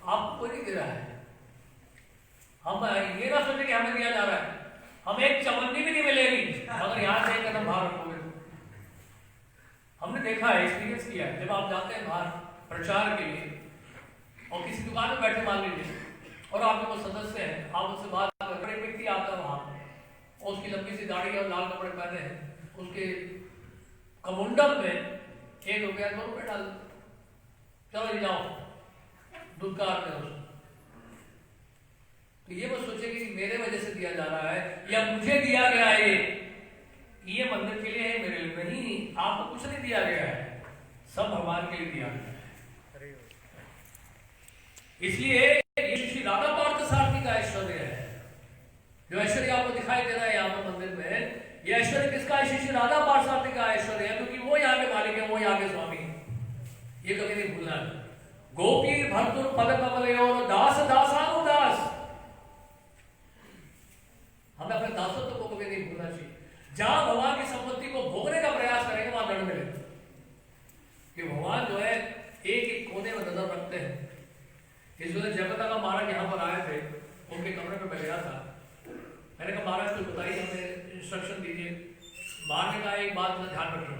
आपको नहीं दे रहा है, हम ये ना सोचे कि हमें दिया जा रहा है। हम एक चवन्नी भी नहीं मिलेगी अगर यहाँ से एक कदम बाहर रखोगे। हमने देखा है, एक्सपीरियंस किया है, जब आप जाते हैं बाहर प्रचार के लिए और किसी दुकान में बैठे मान लीजिए और आपके वो सदस्य हैं, आप उससे बात कर रहे, एक व्यक्ति आता है वहां और उसकी लंबी सी दाढ़ी और लाल कपड़े पहने हैं, उसके कमुंडल में 1 रुपया 2 रुपये डाल, चलो जी जाओ दुकान में उसको। तो ये मत सोचे कि मेरे वजह से दिया जा रहा है या मुझे दिया गया है, ये मंदिर के लिए है, मेरे लिए नहीं। आपको कुछ नहीं दिया गया है, सब भगवान के लिए दिया गया है। इसलिए ये श्री राधा पार्थसारथी का ऐश्वर्य है, जो ऐश्वर्य आपको दिखाई दे रहा है यहाँ पर मंदिर में, ये ऐश्वर्य किसका है? श्री राधा पार्थसारथी का ऐश्वर्य है, क्योंकि वो यहाँ के मालिक है, वो यहाँ के स्वामी है। ये कभी नहीं भूलना। गोपी भर्तुर पद कमल दास दासानुदास, हमें अपने दासत्व को कभी नहीं भूलना चाहिए। जहां भगवान की संपत्ति को भोगने का प्रयास करेंगे वहां दंड मिलेगा, कि भगवान जो है एक एक कोने में नजर रखते हैं। इस वजह जयप्रदा का महाराज यहाँ पर आए थे, उनके कमरे में मैं गया था, मैंने कहा महाराज कुछ बताइए, हमें इंस्ट्रक्शन दीजिए। महाराज ने कहा एक बात का ध्यान रखना,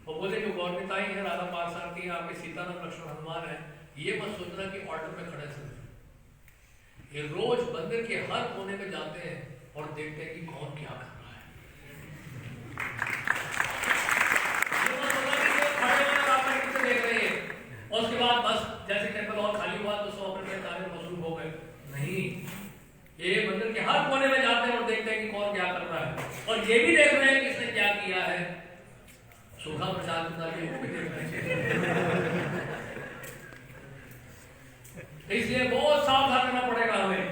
वो बोले जो गौरविताई है, राधा पार्थसारथी, आपके सीताराम लक्ष्मण हनुमान है, ये मत सोचना कि ऑर्डर में खड़े से, ये रोज मंदिर के हर कोने में जाते हैं और देखते हैं कि कौन क्या कर रहा है। देख रहे हैं और उसके बाद बस जैसे टेंपल और खाली हुआ तो सब अपने कार्य में मशरूफ हो गए, नहीं। ये मंदिर के हर कोने में जाते हैं और देखते हैं कि कौन क्या कर रहा है, और ये भी देख रहे हैं कि इसने क्या किया है। सूखा प्रसाद भी देख रहे हैं। इसलिए बहुत सावधान रहना पड़ेगा हमें,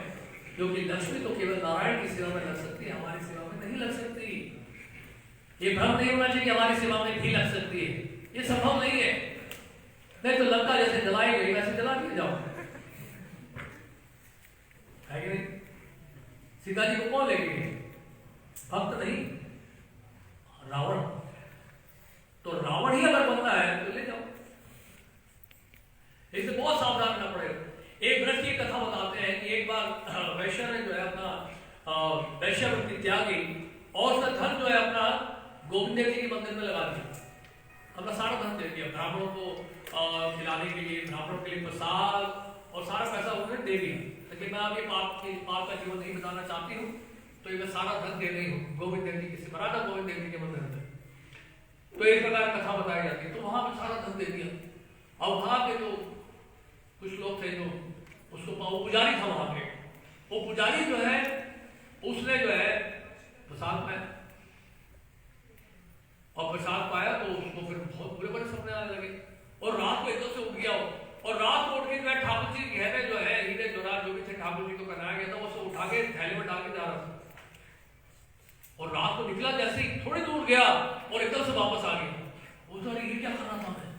क्योंकि लक्ष्मी तो केवल नारायण की सेवा में लग सकती है, हमारी सेवा में नहीं लग सकती। ये भ्रम नहीं होना चाहिए कि हमारी सेवा में भी लग सकती है, ये संभव नहीं है। नहीं तो लंका जैसे जलाई गई वैसे जला दिए जाओ, है कि नहीं? सीता जी को कौन ले गए? भक्त नहीं, रावण। तो रावण ही अगर बनना है तो ले जाओ। इससे बहुत सावधान रहना पड़ेगा। एक व्रत की कथा बताते हैं कि एक बार वैश्य ने जो है अपना वैश्यवृत्ति त्यागी और उसका धन जो है अपना गोविंद देव जी के मंदिर में लगा दिया, अपना सारा धन दे दिया ब्राह्मणों को खिलाने के लिए, ब्राह्मणों के लिए प्रसाद और सारा पैसा उन्होंने दे दिया। लेकिन मैं अभी पाप का जीवन नहीं बिताना चाहती हूँ, तो ये मैं सारा धन दे रही हूँ गोविंद देव जी की सेवा, राधा गोविंद देव जी के मंदिर में। तो एक प्रकार कथा बताई जाती है, तो वहां पे सारा धन दे दिया। और वहां पे जो कुछ लोग थे जो उसको पुजारी था वहां पे, वो पुजारी जो है उसने जो है प्रसाद पाया, और प्रसाद पाया तो उसको फिर बहुत बुरे बुरे सपने आने लगे, और रात को एकदम से उठ गया हो, और रात को उठ के जो है ठाकुर जी घर में जो है हीरे जोरार जो भी थे ठाकुर जी को पहनाया गया था, वो सब उठा के थैले में डाल के जा रहा था। और रात को निकला, जैसे ही थोड़ी दूर गया और एकदम से वापस आ गया। वो तो ये क्या कर रहा था मैं,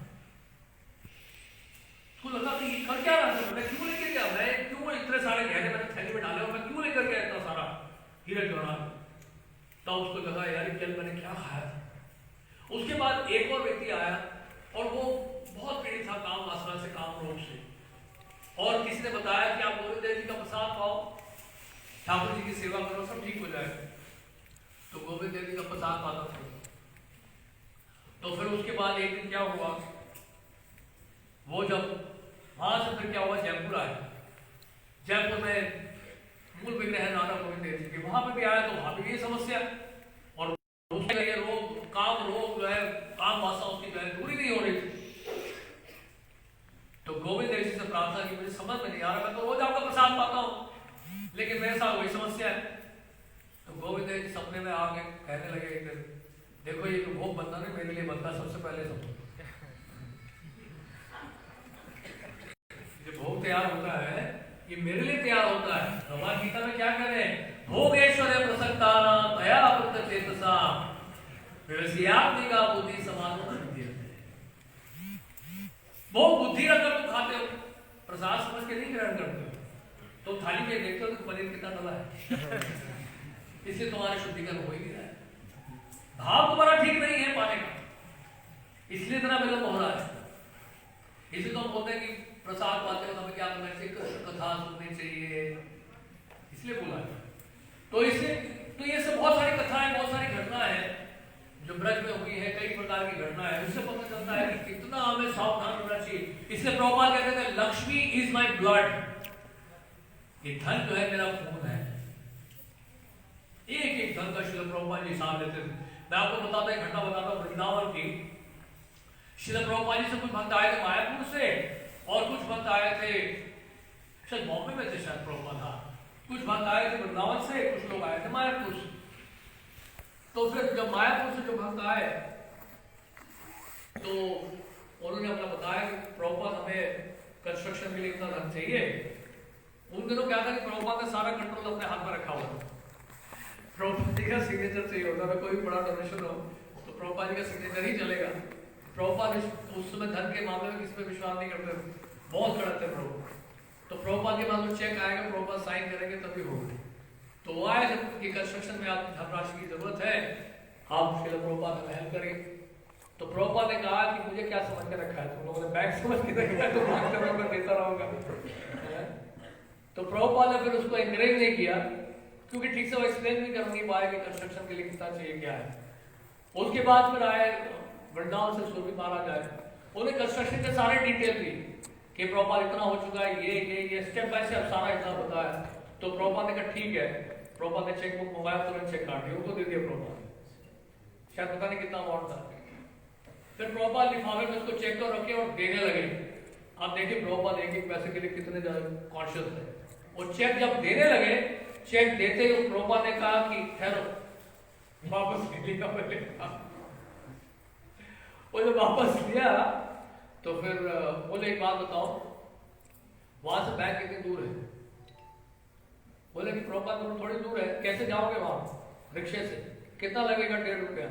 उसको लगा कि कर क्या रहा था, मैं क्यों लेके गया, मैं क्यों इतने सारे गहने मैंने थैले में डाले और मैं क्यों लेकर गया इतना सारा हीरे जोरार। तब उसको लगा यार कल मैंने क्या खाया था। उसके बाद एक और व्यक्ति आया और वो बहुत पीड़ित था काम वासना से, काम रोग से, और किसी ने बताया कि आप गोविंद देव जी का प्रसाद खाओ, ठाकुर जी की सेवा करो, सब ठीक हो जाएगा। तो गोविंद देव जी का प्रसाद पाता था। तो फिर उसके बाद एक दिन क्या हुआ, वो जब वहां से फिर क्या हुआ, जयपुर आया। जयपुर में मूल विग्रह है राधा गोविंद देव जी के, वहां पे भी आया तो वहां पे ये समस्या, और उसके लिए रोग, काम रोग जो है, काम वासना उसकी जो है पूरी नहीं हो रही थी। तो गोविंद देव जी से प्रार्थना की, मुझे समझ में नहीं आ रहा, मैं तो रोज आपका प्रसाद पाता हूँ लेकिन मेरे साथ वही समस्या है। तो गोविंद देव जी सपने में आ गए, कहने लगे देखो ये तो भोग बनता नहीं, मेरे लिए बनता सबसे पहले सब ये भोग तैयार होता है, ये मेरे लिए तैयार होता है। भगवान गीता में क्या कह रहे हैं, भोगेश्वर प्रसक्ता दया पुत्र चेतसा का बुद्धि समान वो बुद्धि रखकर तुम खाते हो, प्रसाद समझ के नहीं ग्रहण करते हो। तो थाली में देखते हो तो पनीर कितना डला है इससे तुम्हारे शुद्धिकरण हो ही नहीं रहा है, भाव तुम्हारा ठीक नहीं है पाने का, इसलिए इतना विलंब हो रहा है। इसलिए तो हम बोलते हैं कि प्रसाद पाते हो हमें क्या करना चाहिए, कृष्ण कथा सुननी चाहिए, इसलिए बोला है। तो इसलिए तो ये सब बहुत सारी कथाएं, बहुत सारी घटना है जो ब्रज में हुई है, कई प्रकार की घटना है, उससे पता चलता है कि कितना हमें सावधान होना चाहिए। इसलिए प्रभुपाद कहते थे लक्ष्मी इज माय ब्लड, ये धन जो है मेरा खून है। एक एक धन का श्रील प्रभुपाद जी हिसाब लेते थे। मैं आपको बताता एक घटना बताता हूँ वृंदावन की। श्रील प्रभुपाद जी से कुछ भक्त आए थे मायापुर से, और कुछ भक्त आए थे शायद बॉम्बे में थे, शायद प्रभुपाद, हाँ, कुछ भक्त आए थे वृंदावन से, कुछ लोग आए थे मायापुर से। तो फिर जब मायापुर से जो भक्त आए तो उन्होंने अपना बताया कि प्रभुपाद हमें कंस्ट्रक्शन के लिए इतना धन चाहिए। उन दिनों क्या था कि प्रभुपाद ने सारा कंट्रोल अपने हाथ में रखा हुआ था। प्रभुपाद जी का सिग्नेचर चाहिए होता है, कोई भी बड़ा डोनेशन हो तो प्रभुपाद जी का सिग्नेचर ही चलेगा। प्रभुपाद उस समय धन के मामले में किसी पे विश्वास नहीं करते, बहुत कड़क थे प्रभु। तो प्रभुपाद के पास वो चेक आएगा, प्रभुपाद साइन करेंगे तभी होगा। तो वो आए जब कि कंस्ट्रक्शन में आपकी धनराशि की जरूरत है, आप श्रील प्रभुपाद हमें हेल्प करिए। तो प्रभुपाद ने कहा कि मुझे क्या समझ के रखा है, तुम लोगों ने बैंक समझ के रखा है, तो मांगते हुए मैं देता रहूंगा। तो प्रभुपाद ने फिर उसको एनकरेज नहीं किया, क्योंकि ठीक से वो एक्सप्लेन नहीं कर नहीं पाया कि कंस्ट्रक्शन के लिए कितना चाहिए क्या है। उसके बाद फिर आए वृंदावन से सुरभि महाराज आए, उन्हें कंस्ट्रक्शन के सारे डिटेल दी कि प्रभुपाद इतना हो चुका है, ये स्टेप बाय स्टेप सारा इतना बताया। तो प्रभुपाद ने कहा ठीक है। प्रभुपाद ने चेक बुक मंगाया, तुरंत चेक काट दिया, उनको दे दिया प्रभुपाद, शायद पता नहीं कितना अमाउंट था। फिर प्रभुपाद लिफाफे में उसको चेक कर रखे और देने लगे। आप देखिए प्रभुपाद एक एक पैसे के लिए कितने ज्यादा कॉन्शियस है। वो चेक जब देने लगे, चेक देते ही प्रभुपाद ने कहा कि ठहरो, वापस ले लिया पहले। वो जब वापस लिया तो फिर बोले एक बात बताओ, वहां से बैंक कितनी दूर है? बोले कि प्रभुपाद थोड़ी दूर है, कैसे जाओगे वहां? रिक्शे से। कितना लगेगा? 1.5 रुपया।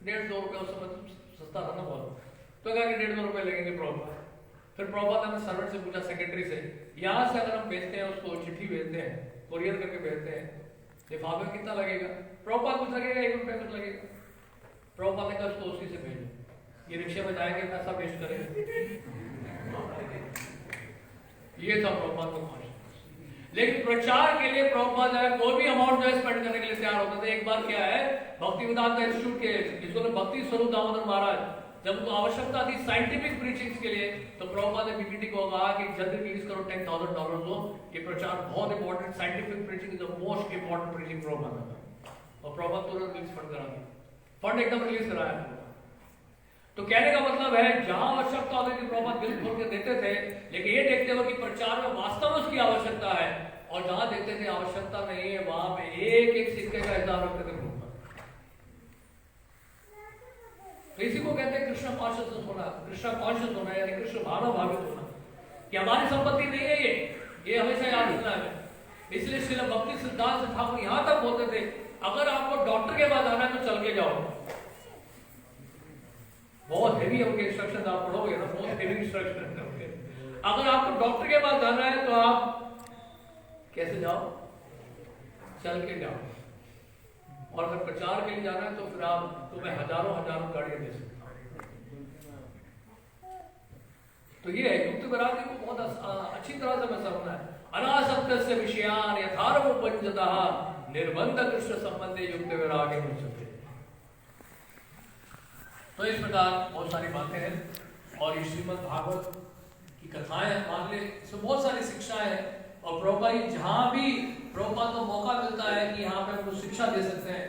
1.5-2 रुपया उस समय सस्ता था ना बहुत। तो कहा कि 1.5-2 रुपये लगेंगे प्रभुपाद। फिर प्रभुपाद ने सर्वेंट से पूछा, सेक्रेटरी से, यहाँ से अगर हम भेजते हैं, उसको चिट्ठी भेजते हैं, कोरियर करके भेजते हैं, लिफाफे में कितना लगेगा? प्रभुपाद कुछ लगेगा, 1 रुपया कुछ लगेगा। प्रभुपाद ने कहा उसको उसी से भेजो, ये रिक्शे में जाएंगे, पैसा वेस्ट करेंगे। ये था प्रभुपाद का कॉन्शियस। लेकिन प्रचार के लिए प्रभुपाद जो है कोई भी अमाउंट जो है स्पेंड करने के लिए तैयार होते थे। एक बार क्या है, भक्ति वेदांत इंस्टीट्यूट के जिसको भक्ति स्वरूप दामोदर महाराज, जब उनको आवश्यकता थी साइंटिफिक प्रीचिंग्स के लिए, तो प्रभुपाद ने पीपीटी को कहा कि जल्दी रिलीज करो, $10,000 दो, ये प्रचार बहुत important, scientific preaching is the most important preaching Prabhupada. और प्रभुपाद तुरंत रिलीज फंड करा दिया, फंड एकदम रिलीज कराया। तो कहने का मतलब है जहां आवश्यकता होती थी प्रभुपाद दिल खोल के देते थे, लेकिन ये देखते हुए कि प्रचार में वास्तव में उसकी आवश्यकता है, और जहां देखते थे आवश्यकता नहीं है, वहां पे एक एक सिक्के का हिसाब रखते थे प्रभुपाद। तो इसी को कहते हैं कृष्ण कॉन्शियसनेस होना, कृष्ण कॉन्शियस होना, यानी कृष्ण भाव भावित होना कि हमारी संपत्ति नहीं है ये हमेशा याद रखना है। इसलिए श्रील भक्ति सिद्धांत ठाकुर यहां तक बोलते थे, अगर आपको डॉक्टर के पास आना है तो चल के जाओ। बहुत हेवी होंगे इंस्ट्रक्शन, आप पढ़ोगे ना, बहुत हेवी इंस्ट्रक्शन होंगे। अगर आपको डॉक्टर के पास जाना है तो आप कैसे जाओ? चल के जाओ। और अगर प्रचार के लिए जाना है तो फिर आप तुम्हें हजारों गाड़ियां दे सकते हो। तो ये युक्त वैराग्य को बहुत अच्छी तरह से मैं समझना है। अनासक्त से विषयान यथार्वोपंचतः निर्बंध कृष्ण संबंधे युक्त वैराग्य हो सकते। तो इस प्रकार बहुत सारी बातें हैं, और ये श्रीमद् भागवत की कथाएं मान ले, इसमें बहुत सारी शिक्षाएं हैं। और प्रभुपाद जहां भी प्रभुपाद को मौका मिलता है कि यहाँ पे कुछ शिक्षा दे सकते हैं,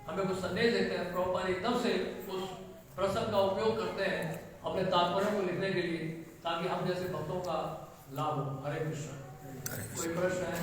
हमें कुछ संदेश देते हैं, प्रभुपाद एकदम से उस प्रसंग का उपयोग करते हैं अपने तात्पर्यों को लिखने के लिए, ताकि हम जैसे भक्तों का लाभ हो। हरे कृष्ण। कोई प्रश्न है?